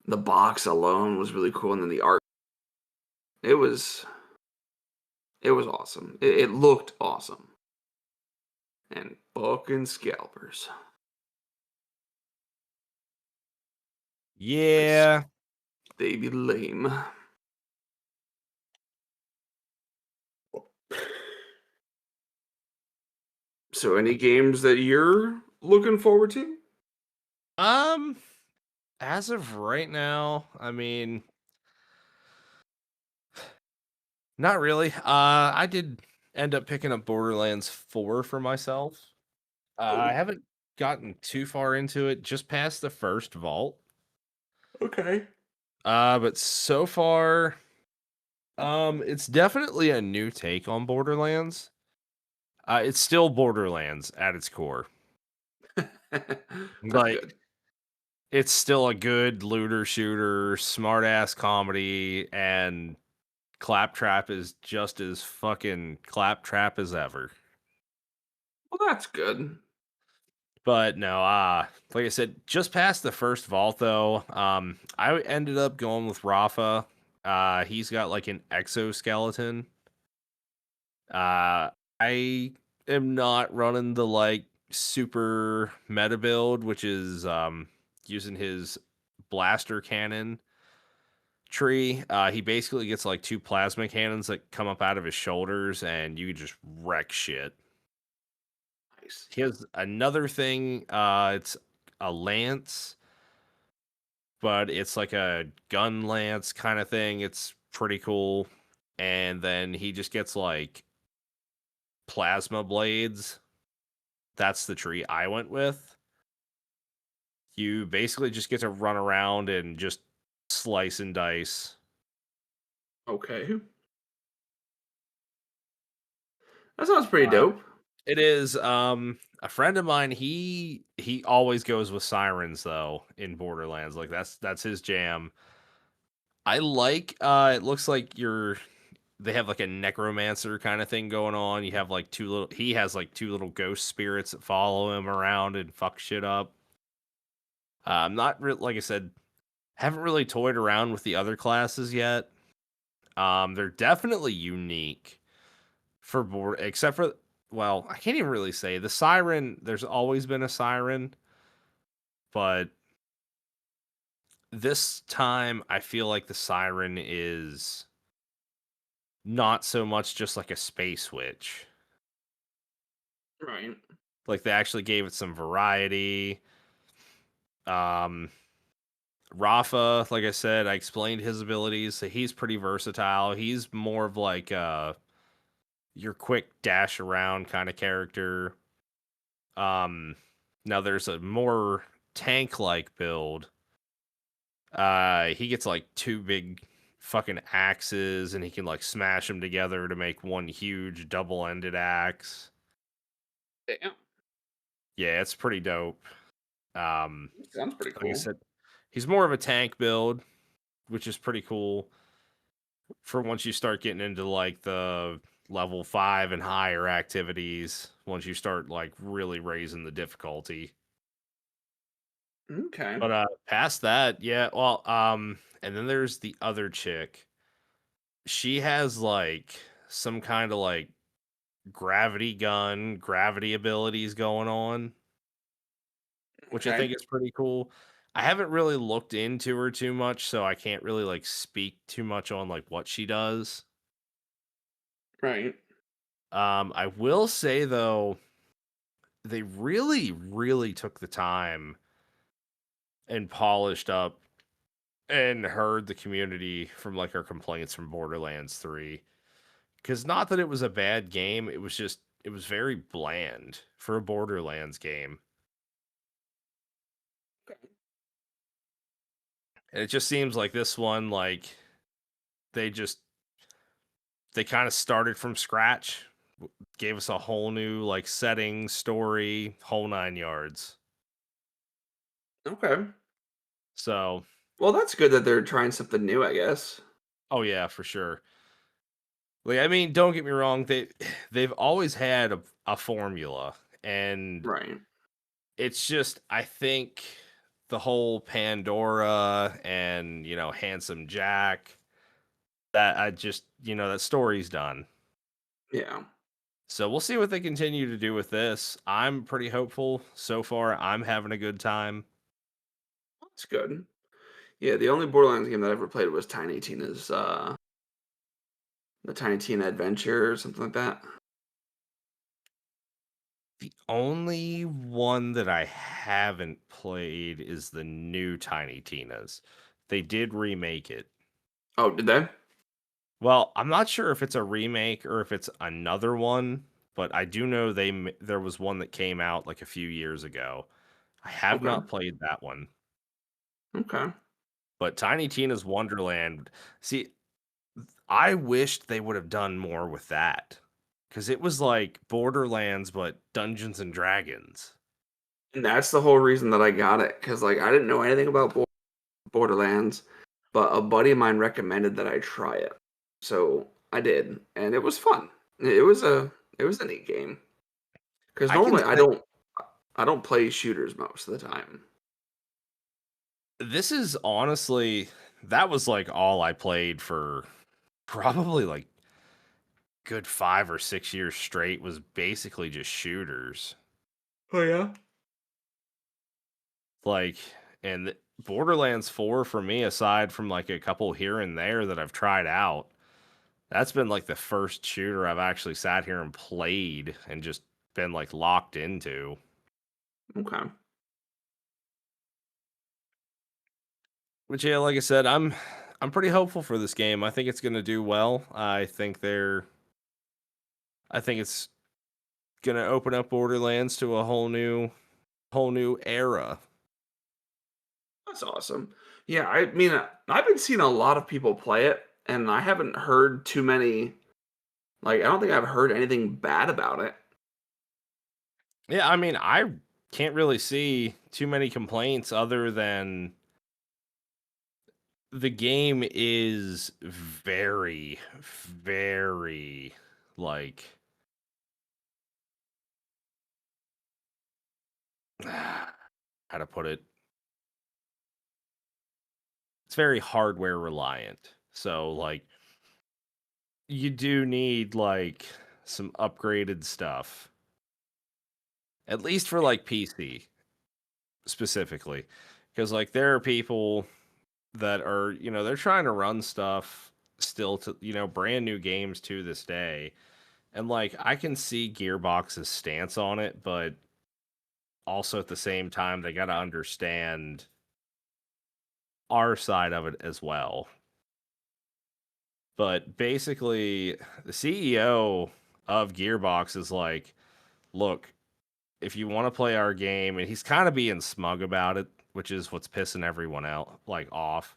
the box alone was really cool, and then the art. It was it was awesome. It looked awesome, and fucking scalpers. They Yeah. they be lame. So, any games that you're looking forward to? Um, as of right now, I mean, not really. I did end up picking up Borderlands 4 for myself. I Oh, haven't gotten too far into it, just past the first vault. okay. But so far, it's definitely a new take on Borderlands. It's still Borderlands at its core. That's Like, good. it's still a good looter shooter, smart ass comedy, and Claptrap is just as fucking Claptrap as ever. Well, that's good. But no, like I said, just past the first vault though, I ended up going with Rafa. He's got like an exoskeleton. Uh, I am not running the like super meta build, which is using his blaster cannon tree. He basically gets like 2 plasma cannons that come up out of his shoulders, and you can just wreck shit. Nice. He has another thing. It's a lance, but it's like a gun lance kind of thing. It's pretty cool. And then he just gets like plasma blades. That's the tree I went with. You basically just get to run around and just slice and dice. Okay. That sounds pretty Uh, dope. it is a friend of mine, he always goes with sirens though in Borderlands. Like that's his jam. I like it looks like they have like a necromancer kind of thing going on. You have like he has like two little ghost spirits that follow him around and fuck shit up. I'm not like I said, haven't really toyed around with the other classes yet. They're definitely unique for board, except for, well, I can't even really say the siren. There's always been a siren, but this time I feel like the siren is not so much just like a space witch. Right. Like they actually gave it some variety. Um, Rafa, like I said, I explained his abilities, so he's pretty versatile. He's more of like your quick dash around kind of character. Um, Now there's a more tank like build. He gets like two big fucking axes, and he can like smash them together to make one huge double ended axe. Damn. Yeah, it's pretty dope. Um, Sounds pretty like I cool. said, he's more of a tank build, which is pretty cool for once you start getting into like the level 5 and higher activities. Once you start like really raising the difficulty. Okay. But past that, yeah, well, and then there's the other chick. She has like some kind of like gravity gun, gravity abilities going on, which I Okay. think is pretty cool. I haven't really looked into her too much, so I can't really like speak too much on like what she does. Right. I will say though, they really, really took the time and polished up and heard the community from like our complaints from Borderlands 3. Because not that it was a bad game, it was just it was very bland for a Borderlands game. And it just seems like this one, like they just they kind of started from scratch, gave us a whole new like setting, story, whole nine yards. Okay. So, Well, that's good that they're trying something new, I guess. oh yeah, for sure. Like I mean, don't get me wrong, they've always had a formula, and Right. it's just I think the whole Pandora and Handsome Jack, that I just that story's done. Yeah. So we'll see what they continue to do with this. I'm pretty hopeful so far. I'm having a good time. That's good. Yeah, the only Borderlands game that I ever played was the Tiny Tina Adventure or something like that. The only one that I haven't played is the new Tiny Tina's. They did remake it. Oh, did they? Well, I'm not sure if it's a remake or if it's another one, but I do know there was one that came out like a few years ago. I have Okay. not played that one, Okay. but Tiny Tina's Wonderland. See, I wished they would have done more with that because it was like Borderlands, but Dungeons and Dragons. And that's the whole reason that I got it, because like I didn't know anything about Borderlands, but a buddy of mine recommended that I try it. So I did, and it was fun. It was a neat game. Because I can normally say I don't play shooters most of the time. this is honestly that was like all I played for probably like good 5 or 6 years straight was basically just shooters. Oh yeah. Like, and Borderlands 4 for me, aside from like a couple here and there that I've tried out, that's been like the first shooter I've actually sat here and played and just been like locked into. Okay. Which yeah, like I said, I'm pretty hopeful for this game. I think it's gonna do well. I think it's gonna open up Borderlands to a whole new era. That's awesome. Yeah, I mean, I've been seeing a lot of people play it, and I haven't heard too many. Like, I don't think I've heard anything bad about it. Yeah, I mean, I can't really see too many complaints other than the game is very, very like how to put it. It's very hardware reliant. So like you do need like some upgraded stuff, at least for like PC specifically. Because like there are people that are, they're trying to run stuff still to, brand new games to this day. And like I can see Gearbox's stance on it, but also at the same time they got to understand our side of it as well. But basically, the CEO of Gearbox is like, look, if you want to play our game, and he's kind of being smug about it, which is what's pissing everyone out like off.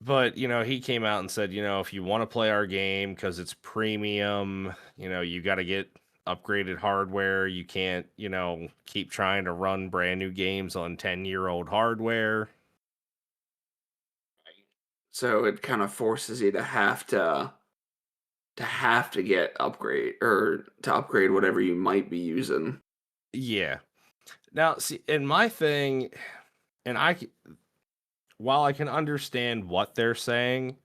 But he came out and said, if you want to play our game because it's premium, you got to get upgraded hardware. You can't, keep trying to run brand new games on 10-year-old hardware. So it kind of forces you to have to get upgrade or to upgrade whatever you might be using. Yeah. Now, see, and my thing, and while I can understand what they're saying,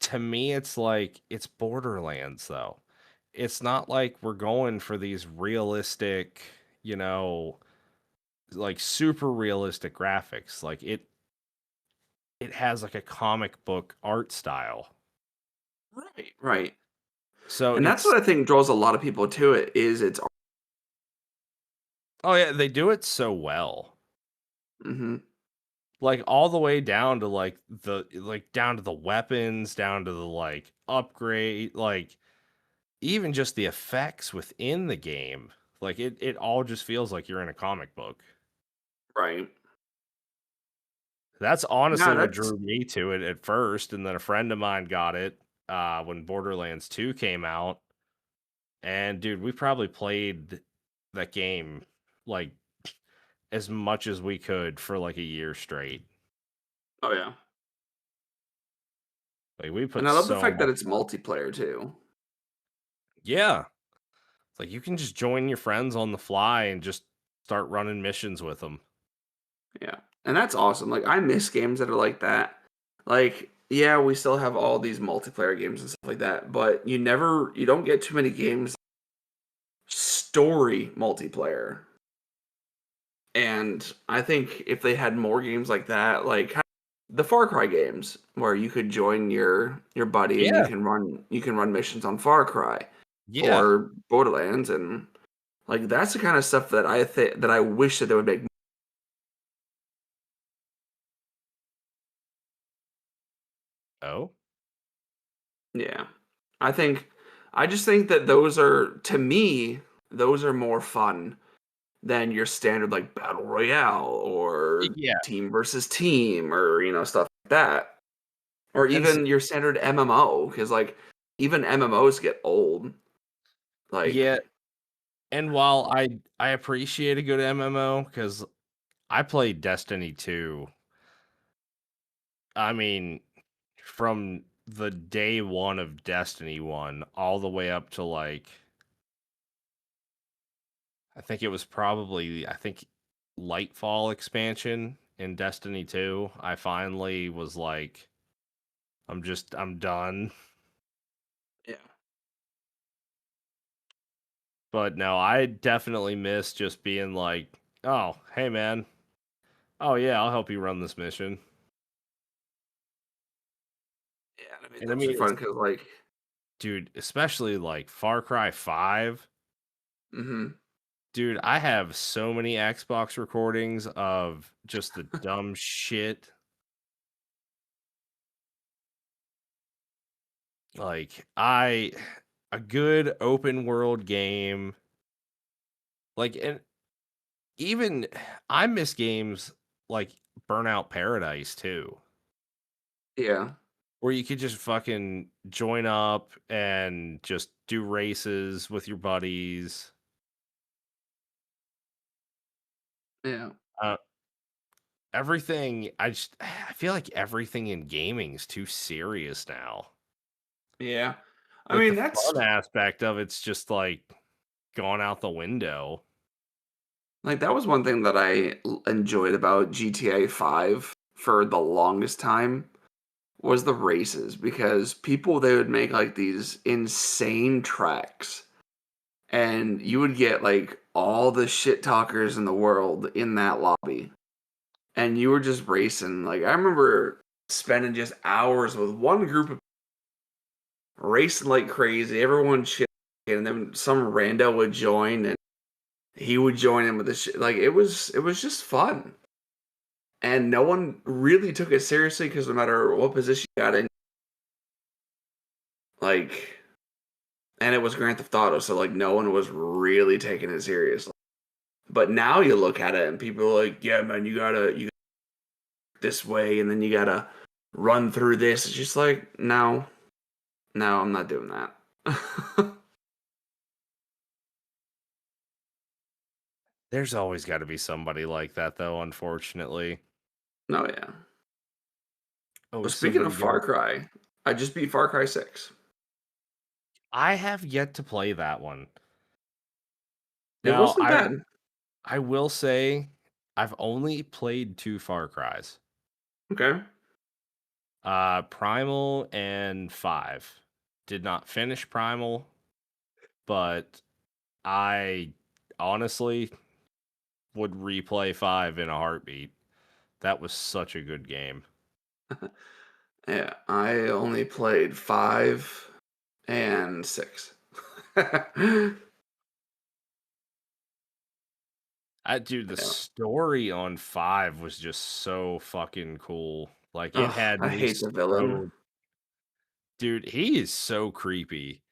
to me, it's like it's Borderlands, though. It's not like we're going for these realistic, you know, like super realistic graphics. Like it has like a comic book art style. Right, right. So And that's it's what I think draws a lot of people to it is it's oh yeah, they do it so well. mhm, Like all the way down to down to the weapons, down to the like upgrade, like even just the effects within the game. Like it all just feels like you're in a comic book. right. That's No, honestly what that's drew me to it at first, and then a friend of mine got it when Borderlands 2 came out. And dude, we probably played that game like as much as we could for like a year straight. oh yeah. Like we And put I love the so fact that much. it's multiplayer too. Yeah. Like you can just join your friends on the fly and just start running missions with them. Yeah. And that's awesome. Like I miss games that are like that. Like, yeah, we still have all these multiplayer games and stuff like that, but you don't get too many games story multiplayer. And I think if they had more games like that, like the Far Cry games where you could join your buddy and Yeah. you can run missions on Far Cry Yeah. or Borderlands and like that's the kind of stuff that I think that I wish that they would make. Oh. Yeah. I think I just think that those are to me those are more fun than your standard like battle royale or Yeah. team versus team or stuff like that. Or And even your standard MMO cuz like even MMOs get old. Like yeah, and while I appreciate a good MMO cuz I played Destiny 2. I mean, from the day 1 of Destiny 1 all the way up to like I think it was probably Lightfall expansion in Destiny 2. I finally was like I'm done. yeah. But no, I definitely miss just being like, "Oh, hey man. Oh yeah, I'll help you run this mission." Yeah, I mean And I those are mean, it's fun cuz like dude, especially like Far Cry 5. mhm. Dude, I have so many Xbox recordings of just the dumb shit. Like a good open world game. Like and even I miss games like Burnout Paradise too, Yeah, where you could just fucking join up and just do races with your buddies. yeah, Uh, everything I feel like everything in gaming is too serious now. yeah. I Like the mean, that's fun aspect of it's just like gone out the window. like that was one thing that enjoyed about GTA 5 for the longest time was the races because people they would make like these insane tracks and you would get like all the shit talkers in the world in that lobby and you were just racing. Like I remember spending just hours with one group of racing like crazy, everyone shit, and then some rando would join and he would join in with the shit. Like it was just fun. And no one really took it seriously because no matter what position you got in, like, and it was Grand Theft Auto, so like no one was really taking it seriously. But now you look at it and people are like, yeah, man, you this way, and then you gotta run through this. It's just like, no, no, I'm not doing that. There's always got to be somebody like that though, unfortunately. No, yeah. Oh, Well, speaking of somebody Far got Cry, I just beat Far Cry 6. I have yet to play that one. It Now, wasn't bad. I will say I've only played 2 Far Cries. Okay. Primal and 5. Did not finish Primal, but I honestly would replay 5 in a heartbeat. That was such a good game. Yeah, I only played 5 and 6. Yeah. Dude, the story on 5 was just so fucking cool. Like it Ugh, had I me hate the villain. so dude, he is so creepy.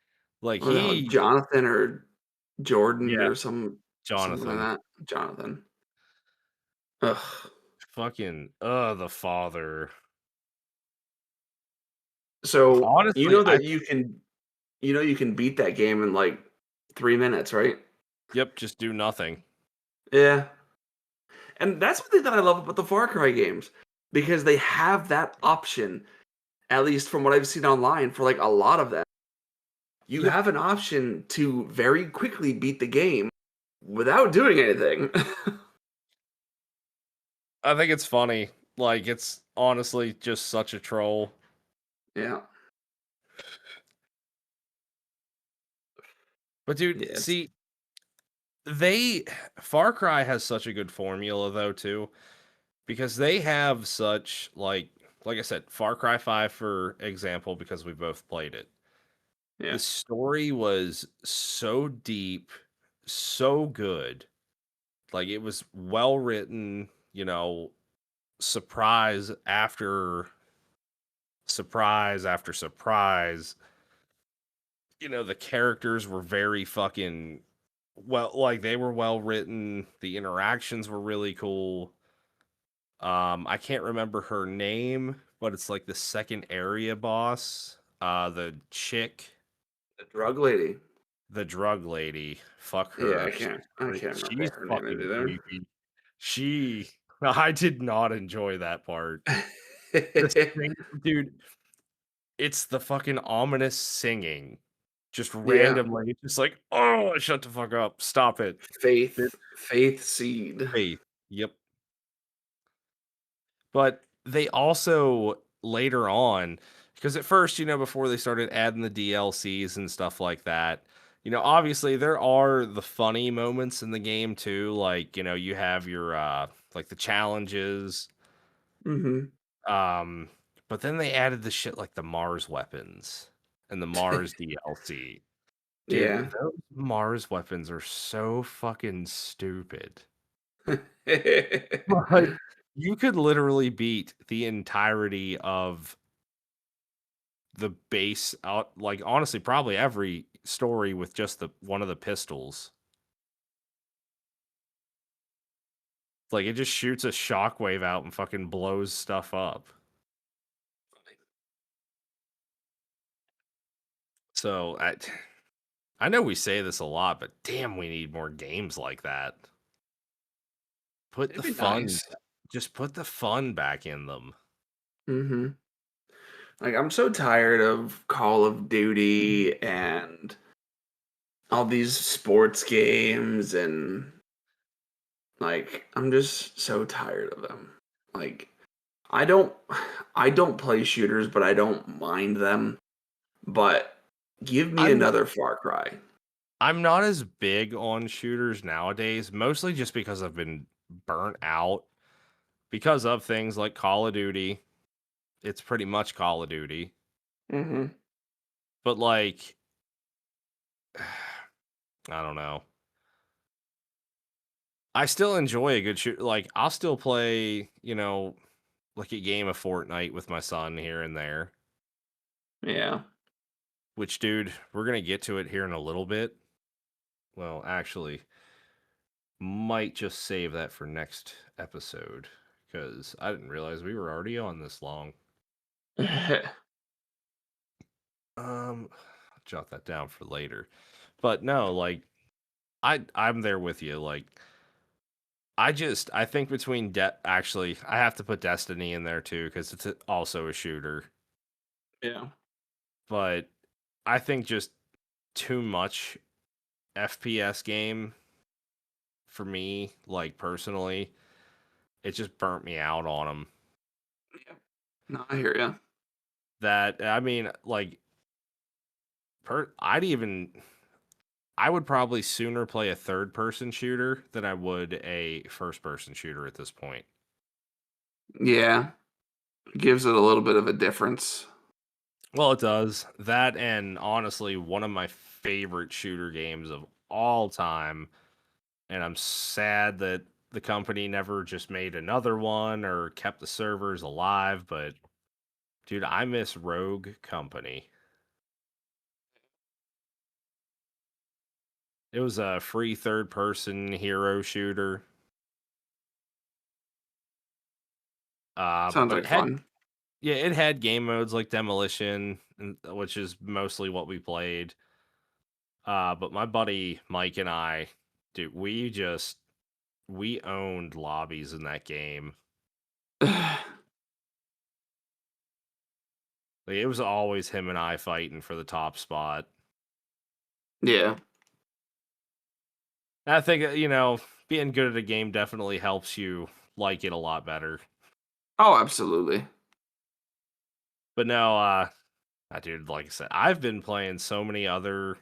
Like What the hell, he Jonathan or Jordan yeah, or something like Jonathan. that. Jonathan. Ugh. Fucking the father. So you Honestly, know I that you can beat that game in like 3 minutes, right? yep, just do nothing. Yeah. And that's one thing that I love about the Far Cry games. Because they have that option, at least from what I've seen online, for like a lot of them. You Yep. have an option to very quickly beat the game without doing anything. I think it's funny. Like it's honestly just such a troll. Yeah. But dude, Yes. see, they Far Cry has such a good formula though too, because they have such like I said, Far Cry 5 for example, because we both played it. The Yeah. story was so deep, so good. Like it was well written, surprise after surprise after surprise. The characters were very fucking like they were well written. The interactions were really cool. I can't remember her name, but it's like the second area boss. The chick, The drug lady. the drug lady. Fuck Yeah, her. I can't remember She's what her name is fucking either. creepy. She I did not enjoy that part. The sing dude, it's the fucking ominous singing. Just Yeah. randomly, it's just like, "Oh, shut the fuck up. Stop it." This Faith Seed. faith. Yep. But they also later on, because at first, before they started adding the DLCs and stuff like that, obviously there are the funny moments in the game too. Like, you have your like the challenges. Mhm. Um, but then they added the shit like the Mars weapons and the Mars DLC. Dude, Yeah. those Mars weapons are so fucking stupid. Like, you could literally beat the entirety of the base out, like, honestly, probably every story with just the one of the pistols. Like it just shoots a shockwave out and fucking blows stuff up. So I know we say this a lot, but damn, we need more games like that. Put It'd the be fun, nice. just put the fun back in them. Hmm. Like I'm so tired of Call of Duty and all these sports games and like I'm just so tired of them. Like I don't I don't play shooters, but I don't mind them. But give me I'm another Far Cry. I'm not as big on shooters nowadays, mostly just because I've been burnt out because of things like Call of Duty. It's pretty much Call of Duty. Hmm. But like I don't know. I still enjoy a good shoot. Like I'll still play, like a game of Fortnite with my son here and there. Yeah. Which, dude, we're gonna get to it here in a little bit. Well, actually, might just save that for next episode because I didn't realize we were already on this long. Jot that down for later. But no, like I'm there with you. Like I think between actually I have to put Destiny in there too because it's also a shooter. Yeah. But I think just too much FPS game for me, like personally, it just burnt me out on them. Yeah. No, I hear you. That I mean, like, I'd even I would probably sooner play a third person shooter than I would a first person shooter at this point. Yeah. Gives it a little bit of a difference. Well, it does. That and honestly, one of my favorite shooter games of all time. And I'm sad that the company never just made another one or kept the servers alive. But dude, I miss Rogue Company. It was a free third person hero shooter. Sounds But like fun. it had game modes like Demolition, which is mostly what we played. But my buddy Mike and I, dude, we owned lobbies in that game. Like, it was always him and I fighting for the top spot. Yeah. And I think being good at a game definitely helps you like it a lot better. Oh, absolutely. But no, dude, like I said, I've been playing so many other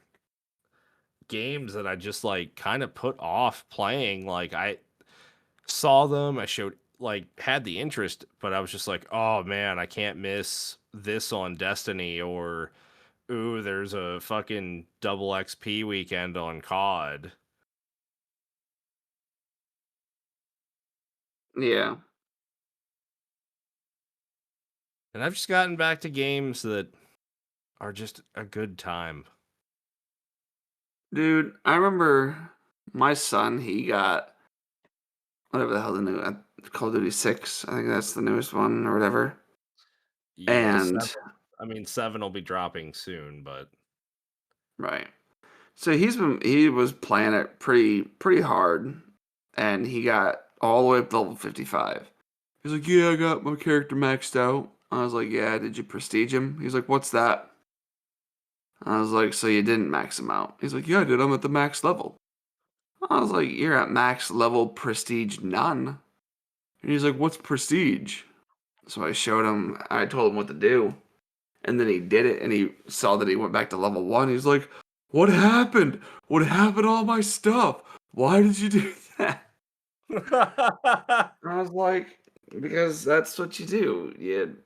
games that I just like kind of put off playing. Like I saw them, I showed like had the interest, but I was just like, oh man, I can't miss this on Destiny or ooh, there's a fucking double XP weekend on COD. Yeah. And I've just gotten back to games that are just a good time. Dude, I remember my son, he got whatever the hell the new Call of Duty 6. I think that's the newest one or whatever. Yeah, And seven. I mean, seven will be dropping soon, but right. So he was playing it pretty hard and he got all the way up to level 55. He's like, "Yeah, I got my character maxed out." I was like, "Yeah, did you prestige him?" He's like, "What's that?" I was like, "So you didn't max him out?" He's like, "Yeah, I did. I'm at the max level." I was like, "You're at max level prestige none." And he's like, "What's prestige?" So I showed him, I told him what to do. And then he did it and he saw that he went back to level 1. He's like, "What happened? What happened to all my stuff? Why did you do that?" I was like, "Because that's what you do. You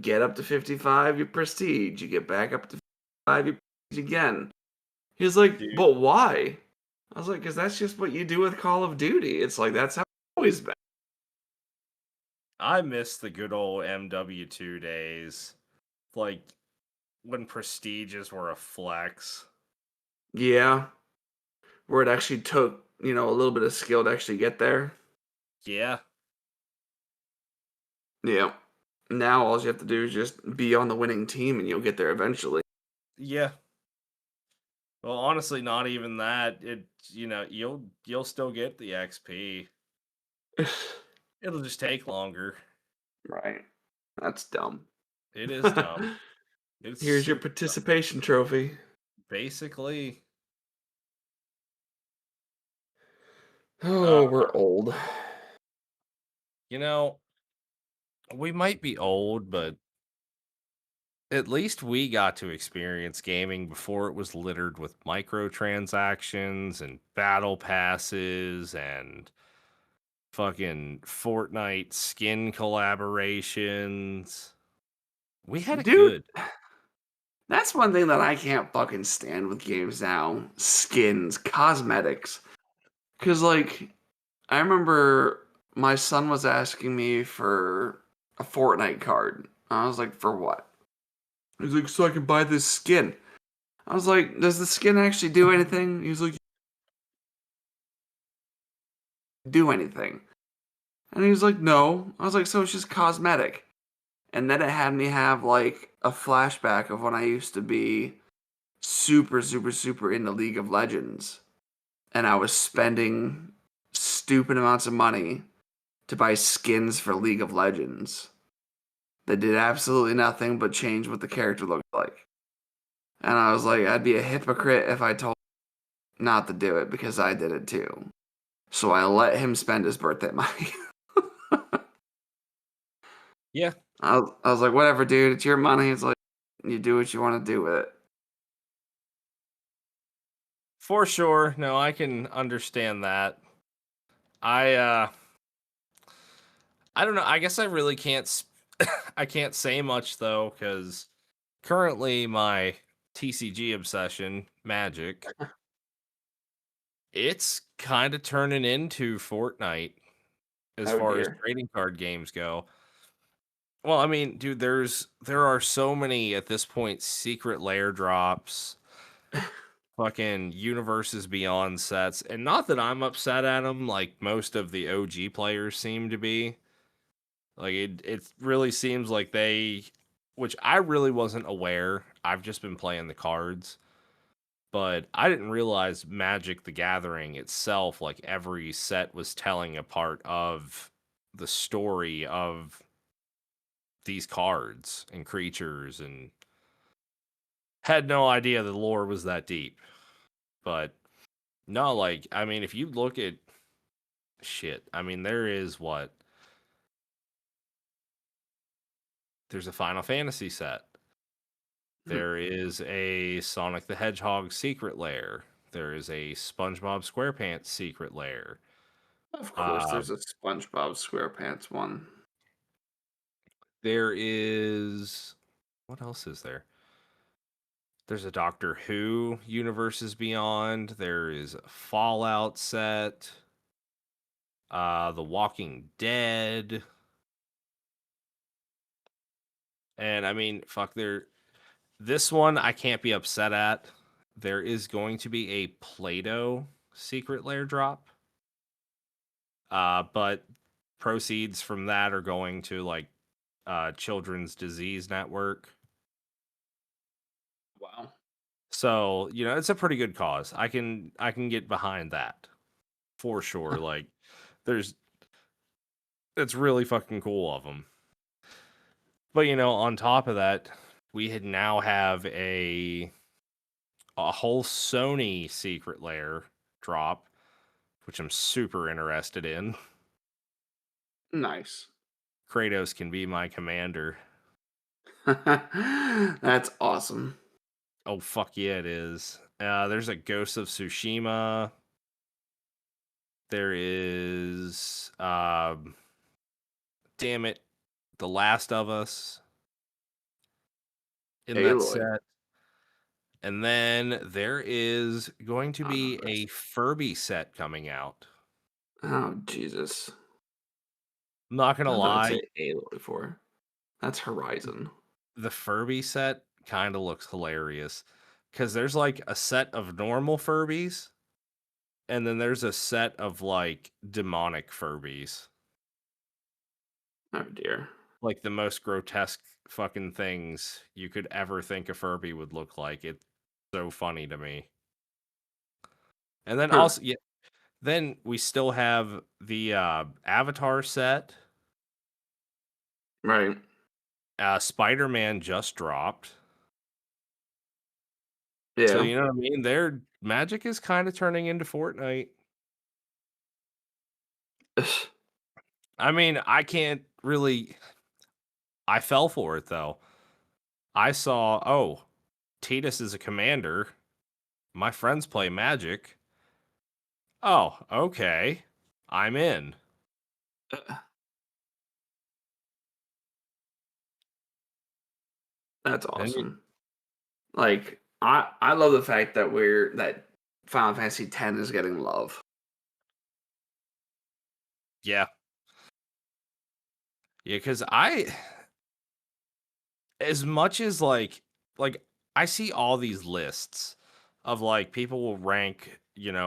get up to 55, you prestige. You get back up to 55, you prestige again." He's like, dude, "But why?" I was like, "Because that's just what you do with Call of Duty. It's like, that's how it's always been." I miss the good old MW2 days. Like when prestiges were a flex. Yeah. Where it actually took, a little bit of skill to actually get there. Yeah. Yeah. Now all you have to do is just be on the winning team and you'll get there eventually. Yeah. Well, honestly, not even that. You'll still get the XP. It'll just take longer. Right. That's dumb. It is dumb. It's Here's your super participation trophy. basically. Uh, Oh, we're old. you know, we might be old, but at least we got to experience gaming before it was littered with microtransactions and battle passes and fucking Fortnite skin collaborations. We had it Dude, good. that's one thing that I can't fucking stand with games now. Skins, cosmetics. Cause like I remember my son was asking me for a Fortnite card. I was like, for what? He's like, so I can buy this skin. I was like, does the skin actually do anything? He's like, do anything. And he was like, no. I was like, so it's just cosmetic. And then it had me have like a flashback of when I used to be super, super, super into League of Legends. And I was spending stupid amounts of money to buy skins for League of Legends that did absolutely nothing but change what the character looked like. And I was like, I'd be a hypocrite if I told him not to do it because I did it too. So I let him spend his birthday money. Yeah, I was like, whatever, dude, it's your money. It's like, you do what you want to do with it. for sure. No, I can understand that. I uh I don't know. I guess I really can't I can't say much though cuz currently my TCG obsession, Magic, it's kind of turning into Fortnite as Oh, far as dear. trading card games go. Well, I mean, dude, there are so many at this point secret lair drops, fucking universes beyond sets, and not that I'm upset at them like most of the OG players seem to be. Like it really seems like which I really wasn't aware. I've just been playing the cards, but I didn't realize Magic the Gathering itself, like every set was telling a part of the story of these cards and creatures, and had no idea the lore was that deep. But no, like, I mean, if you look at shit, I mean, there's a Final Fantasy set. Hmm. There is a Sonic the Hedgehog secret lair. There is a SpongeBob SquarePants secret lair. Of course, Uh, there's a SpongeBob SquarePants one. there is what else is there? There's a Doctor Who Universes Beyond. There is a Fallout set. The Walking Dead. And I mean, fuck, this one I can't be upset at. There is going to be a Play-Doh secret lair drop. But proceeds from that are going to like Children's Disease Network. Wow. So, it's a pretty good cause. I can get behind that for sure. Like there's it's really fucking cool of them. But on top of that, we had now have a whole Sony secret lair drop, which I'm super interested in. Nice. Kratos can be my commander. That's awesome. Oh fuck yeah, it is. There's a Ghost of Tsushima. There is damn it, The Last of Us in that Aloy. set. And then there is going to be a Honest. Furby set coming out. Oh, Jesus. I'm not gonna I thought I'd lie, say Aloy for. That's Horizon. the Furby set kind of looks hilarious because there's like a set of normal Furbies, and then there's a set of like demonic Furbies. Oh dear. Like the most grotesque fucking things you could ever think a Furby would look like. It's so funny to me. And then Huh. also, yeah, then we still have the Avatar set. Right. Spider-Man just dropped. So Yeah. you know what I mean? Their magic is kind of turning into Fortnite. I mean, I can't really I fell for it though. I saw, oh, Tidus is a commander. My friends play Magic. Oh, okay. I'm in. That's And awesome. Like I love the fact that that Final Fantasy X is getting love. yeah, yeah, because as much as like I see all these lists of like people will rank,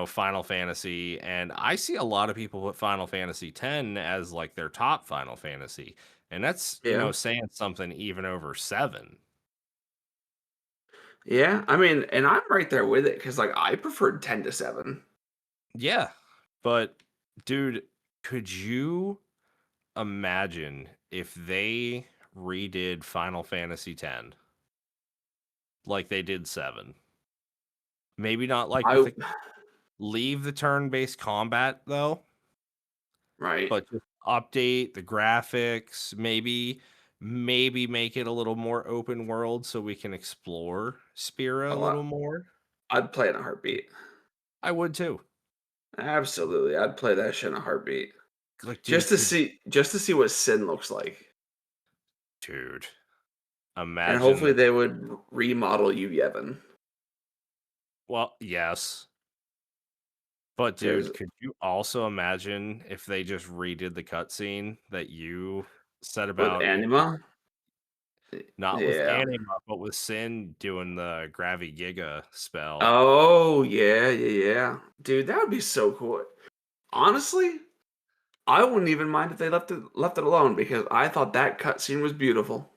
Final Fantasy, and I see a lot of people put Final Fantasy X as like their top Final Fantasy, and that's Yeah. saying something even over 7. Yeah. I mean, and I'm right there with it because like I preferred 10 to 7. Yeah, but dude, could you imagine if they redid Final Fantasy X like they did 7? Maybe not like with I a leave the turn-based combat though, right. but just update the graphics, maybe make it a little more open world so we can explore Spira a Oh, little more. I'd play in a heartbeat. I would too. Absolutely. I'd play that shit in a heartbeat. Like, Just dude, to see what Sin looks like. dude, And hopefully imagine. they would remodel you Yevon. Well, yes. But Because dude, could you also imagine if they just redid the cutscene that you said with about Anima, not with yeah. Anima, but with Sin doing the Gravi Giga spell? Oh yeah, yeah, yeah. Dude, that would be so cool. Honestly, I wouldn't even mind if they left it alone because I thought that cutscene was beautiful.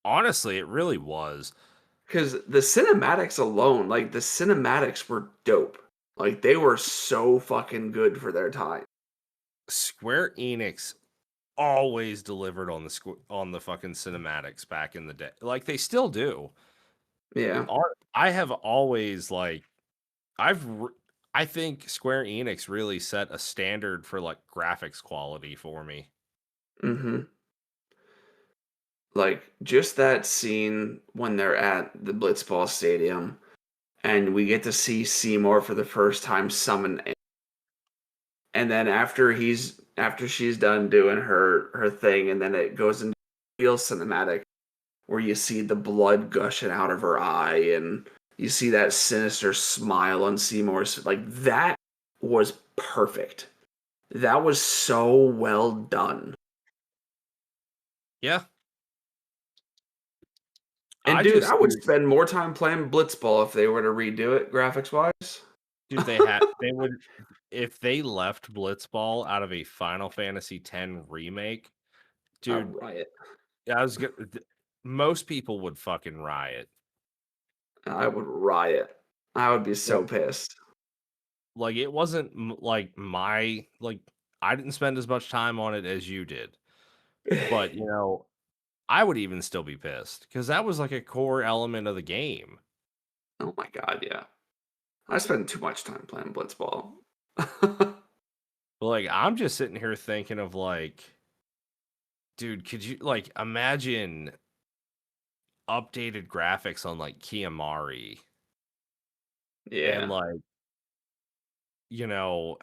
Honestly, it really was. Because the cinematics alone, like the cinematics were dope. Like they were so fucking good for their time. Square Enix always delivered on on the fucking cinematics back in the day. Like they still do. Yeah. I have always like I've re- I think Square Enix really set a standard for like graphics quality for me. Mm-hmm. Like just that scene when they're at the Blitzball Stadium and we get to see Seymour for the first time summon, and then after she's done doing her thing, and then it goes into real cinematic where you see the blood gushing out of her eye and you see that sinister smile on Seymour's, like that was perfect. That was so well done. Yeah. And I dude, I just would spend more time playing Blitzball if they were to redo it graphics wise. dude, they would if they left Blitzball out of a Final Fantasy X remake, A dude, riot. I was go- th- most people would fucking riot. I would riot. I would be Like, so pissed. like it wasn't like I didn't spend as much time on it as you did, but I would even still be pissed because that was like a core element of the game. Oh my god, yeah. I spend too much time playing Blitzball. But like I'm just sitting here thinking of like, dude, could you like imagine updated graphics on like Kiamari and Yeah. like, you know,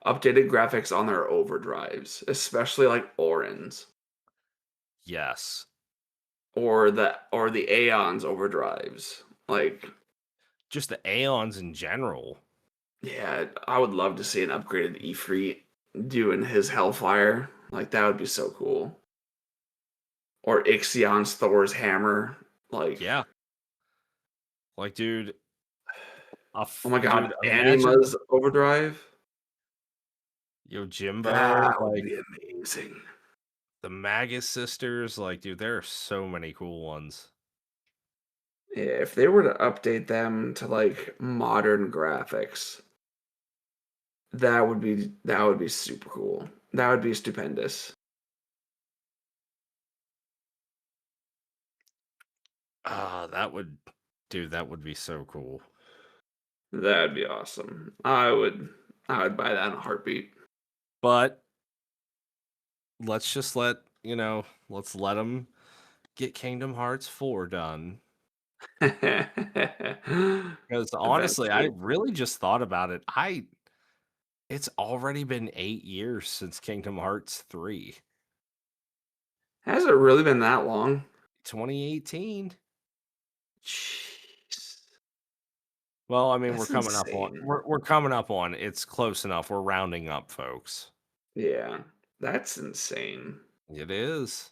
Updated graphics on their overdrives, especially like Orin's yes, or the Aeon's overdrives. Like, just the Aeons in general. yeah, I would love to see an upgraded Ifrit doing his Hellfire. Like that would be so cool. Or Ixion's Thor's hammer. Like, Yeah. Like, dude, oh my god, imagine Anima's overdrive. Yojimbo, That would like be amazing. the Magus sisters, like, dude, there are so many cool ones. Yeah, if they were to update them to like modern graphics, that would be super cool. That would be stupendous. Ah, dude, that would be so cool. That'd be awesome. I would buy that in a heartbeat. But let's just let's let them get Kingdom Hearts 4 done. Because honestly, I Eventually. really just thought about it. It's already been 8 years since Kingdom Hearts 3. Has it really been that long? 2018. Jeez. Well, I mean, That's insane. we're coming up on it's close enough. We're rounding up, folks. Yeah. That's insane. It is.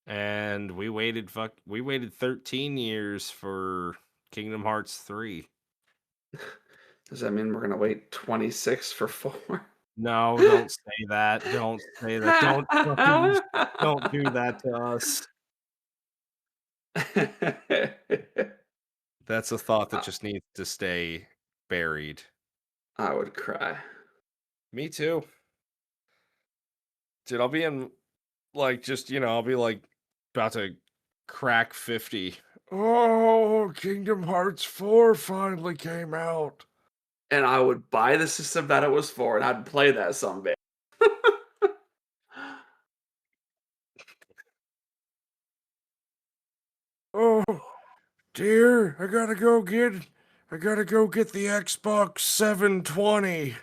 And we waited 13 years for Kingdom Hearts 3. Does that mean we're gonna wait 26 for 4? No, don't say that. Don't say that. Don't do that to us. That's a thought that I just needs to stay buried. I would cry. Me too. Dude, I'll be in like just, I'll be like about to crack 50. Oh, Kingdom Hearts 4 finally came out. And I would buy the system that it was for, and I'd play that someday. Oh, dear, I gotta go get the Xbox 720.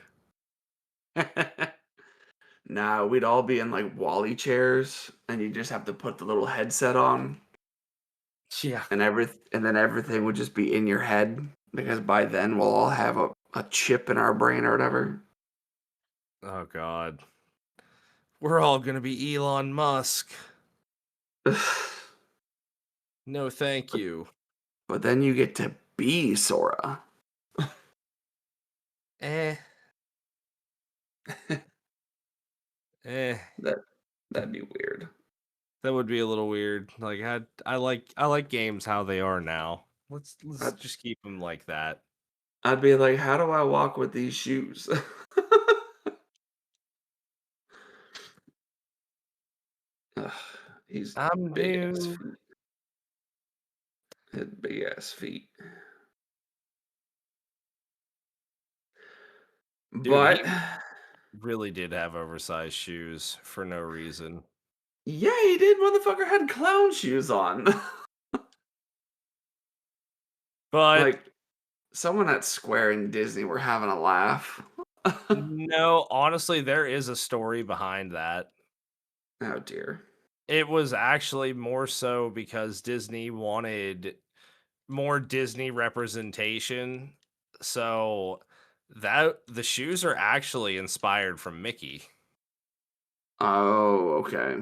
Nah, we'd all be in like Wally chairs, and you just have to put the little headset on, Yeah. and then everything would just be in your head because by then we'll all have a chip in our brain or whatever. Oh God. We're all gonna be Elon Musk. No, thank but, you. but then you get to be Sora. Eh, eh. That that'd be weird. That would be a little weird. Like I like games how they are now. Let's I'd, just keep them like that. I'd be like, how do I walk with these shoes? Ugh, he's I'm big ass new. feet. Had big ass feet. Dude, But he really did have oversized shoes for no reason. yeah, he did. Motherfucker had clown shoes on. But Like someone at Square and Disney were having a laugh. no, honestly, there is a story behind that. Oh dear. It was actually more so because Disney wanted more Disney representation. So that the shoes are actually inspired from Mickey. Oh, okay.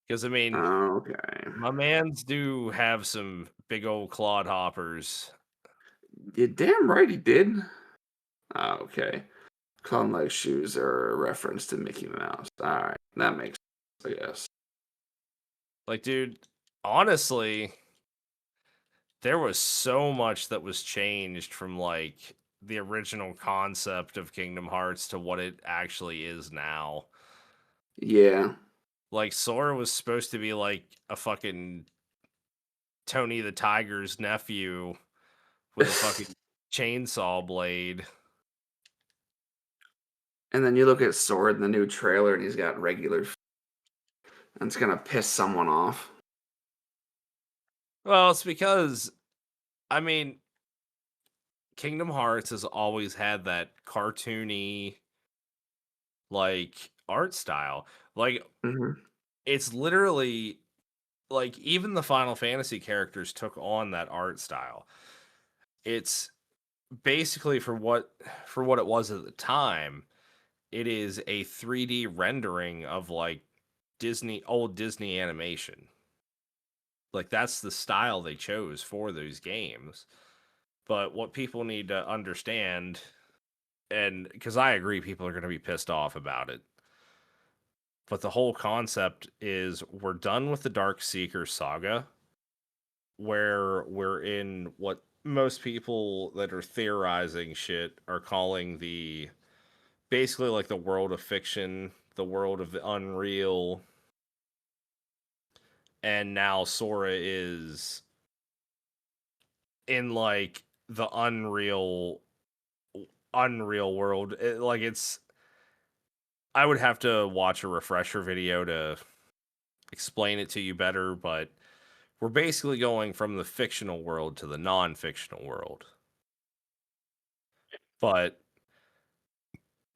Because I mean, Okay. my mans do have some big old clod hoppers. You damn right he did. Oh, okay. Clown-like shoes are a reference to Mickey Mouse. All right, that makes sense, I guess. Like, dude, honestly, there was so much that was changed from like the original concept of Kingdom Hearts to what it actually is now. Yeah. Like Sora was supposed to be like a fucking Tony the Tiger's nephew with a fucking chainsaw blade. And then you look at Sword in the new trailer, and he's got regular. And it's gonna piss someone off. Well, it's because I mean, Kingdom Hearts has always had that cartoony like art style. Like Hmm. it's literally like even the Final Fantasy characters took on that art style. It's basically for what it was at the time. It is a 3D rendering of like old Disney animation. Like that's the style they chose for those games. But what people need to understand, and because I agree, people are going to be pissed off about it. But the whole concept is we're done with the Dark Seeker saga, where we're in what most people that are theorizing shit are calling the basically like the world of fiction, the world of the unreal, and now Sora is in like the unreal world. Like it's I would have to watch a refresher video to explain it to you better, but we're basically going from the fictional world to the non-fictional world. But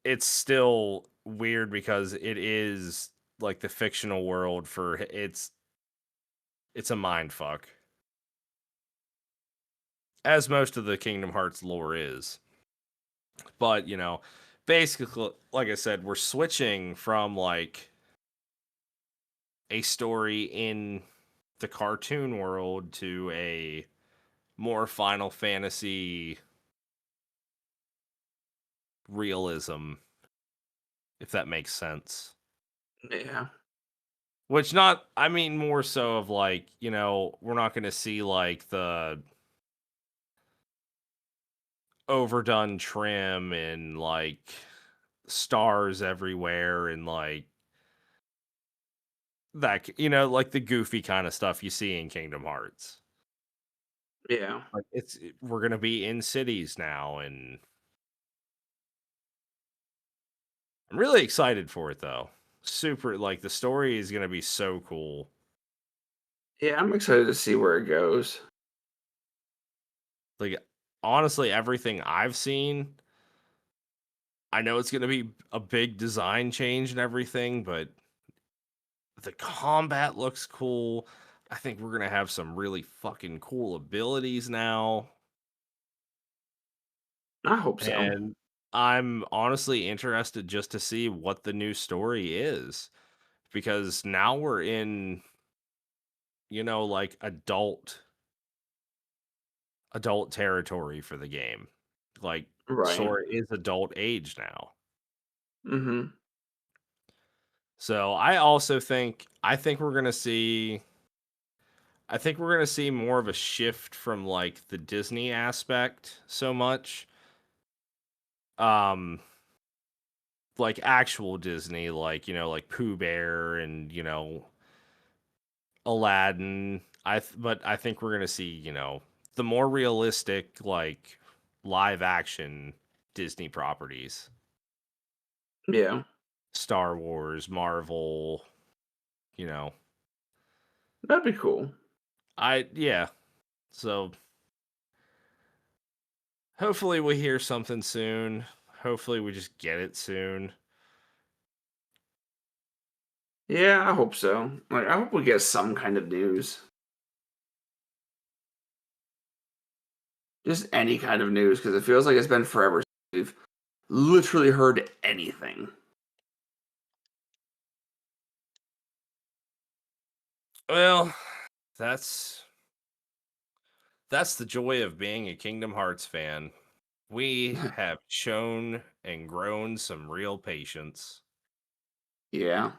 it's still weird because it is like the fictional world for it's a mind fuck. As most of the Kingdom Hearts lore is. But, basically like I said, we're switching from like a story in the cartoon world to a more Final Fantasy realism, if that makes sense. Yeah. Which not, I mean, more so of like, we're not going to see like the overdone trim and like stars everywhere and like that, like the goofy kind of stuff you see in Kingdom Hearts. Yeah. Like we're going to be in cities now, and I'm really excited for it though. Super, like the story is going to be so cool. Yeah, I'm excited to see where it goes. Like honestly, everything I've seen, I know it's going to be a big design change and everything, but the combat looks cool. I think we're going to have some really fucking cool abilities now. I hope so. And I'm honestly interested just to see what the new story is, because now we're in, like adult territory for the game. Like Right. Sora is adult age now. Mhm. So I think we're going to see more of a shift from like the Disney aspect so much. Um like actual Disney, like, like Pooh Bear and, Aladdin. But I think we're gonna see, the more realistic, like live action Disney properties. Yeah. Star Wars, Marvel, you know. That'd be cool. Yeah. So hopefully we hear something soon. Hopefully we just get it soon. Yeah, I hope so. Like, I hope we get some kind of news. Just any kind of news, because it feels like it's been forever since we've literally heard anything. Well, that's that's the joy of being a Kingdom Hearts fan. We have shown and grown some real patience. Yeah,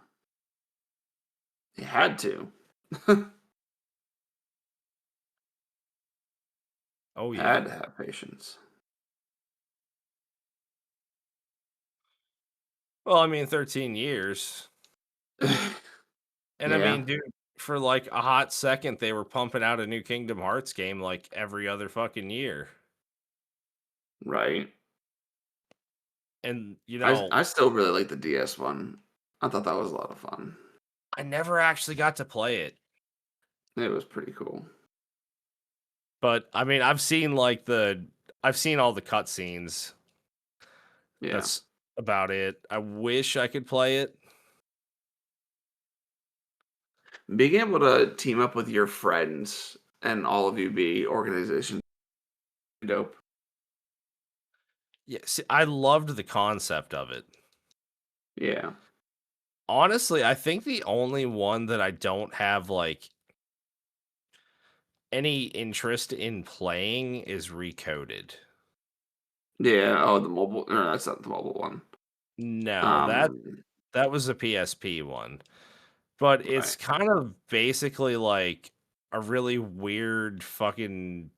you had to. Oh yeah. Had to have patience. Well, I mean 13 years. And I Yeah, mean, dude, for like a hot second they were pumping out a new Kingdom Hearts game like every other fucking year. right. And I still really like the DS one. I thought that was a lot of fun. I never actually got to play it. It was pretty cool. But I mean, I've seen all the cutscenes. Yeah. That's about it. I wish I could play it. Being able to team up with your friends and all of you be organization dope. Yeah, see, I loved the concept of it. Yeah. Honestly, I think the only one that I don't have like any interest in playing is recoded. Yeah. Oh, the mobile. No, that's not the mobile one. No, Um. that was a PSP one. But it's Right. kind of basically like a really weird fucking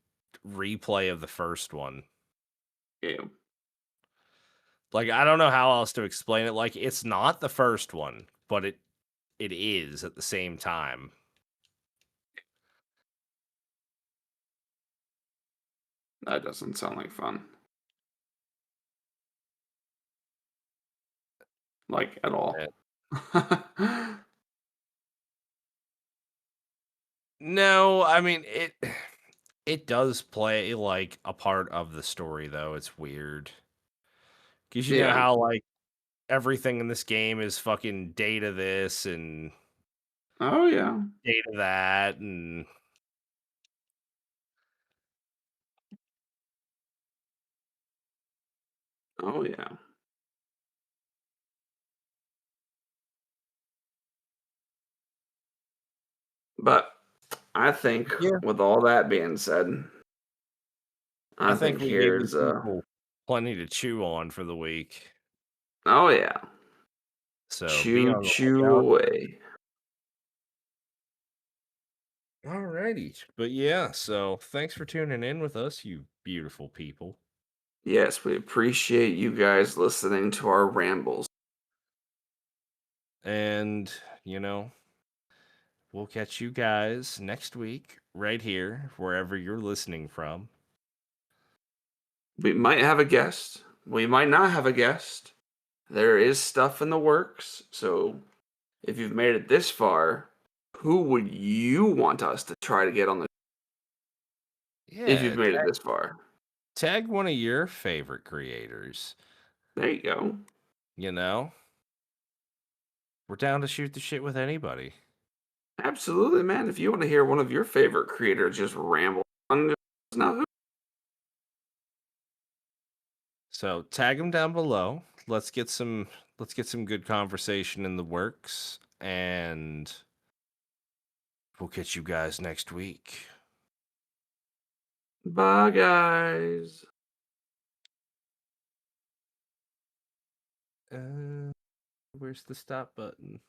replay of the first one. Yeah. Like I don't know how else to explain it. Like it's not the first one, but it is at the same time. That doesn't sound like fun. Like at all. Eh, No, I mean it does play like a part of the story though. It's weird. Cuz you know Yeah. how like everything in this game is fucking data this and Oh yeah. data that and Oh yeah. But I think yeah, with all that being said, I I think think we gave the here's people plenty to chew on for the week. oh yeah. So be Chew on the chew lookout. away. Alrighty. But yeah, so thanks for tuning in with us, you beautiful people. Yes, we appreciate you guys listening to our rambles. And, you know, we'll catch you guys next week, right here, wherever you're listening from. We might have a guest. We might not have a guest. There is stuff in the works. So if you've made it this far, who would you want us to try to get on the if you've Yeah, made it this far? tag one of your favorite creators. There you go. You know, we're down to shoot the shit with anybody. Absolutely, man. If you want to hear one of your favorite creators just ramble on, just know who. So tag them down below. Let's get some good conversation in the works, and we'll catch you guys next week. Bye, guys. Where's the stop button?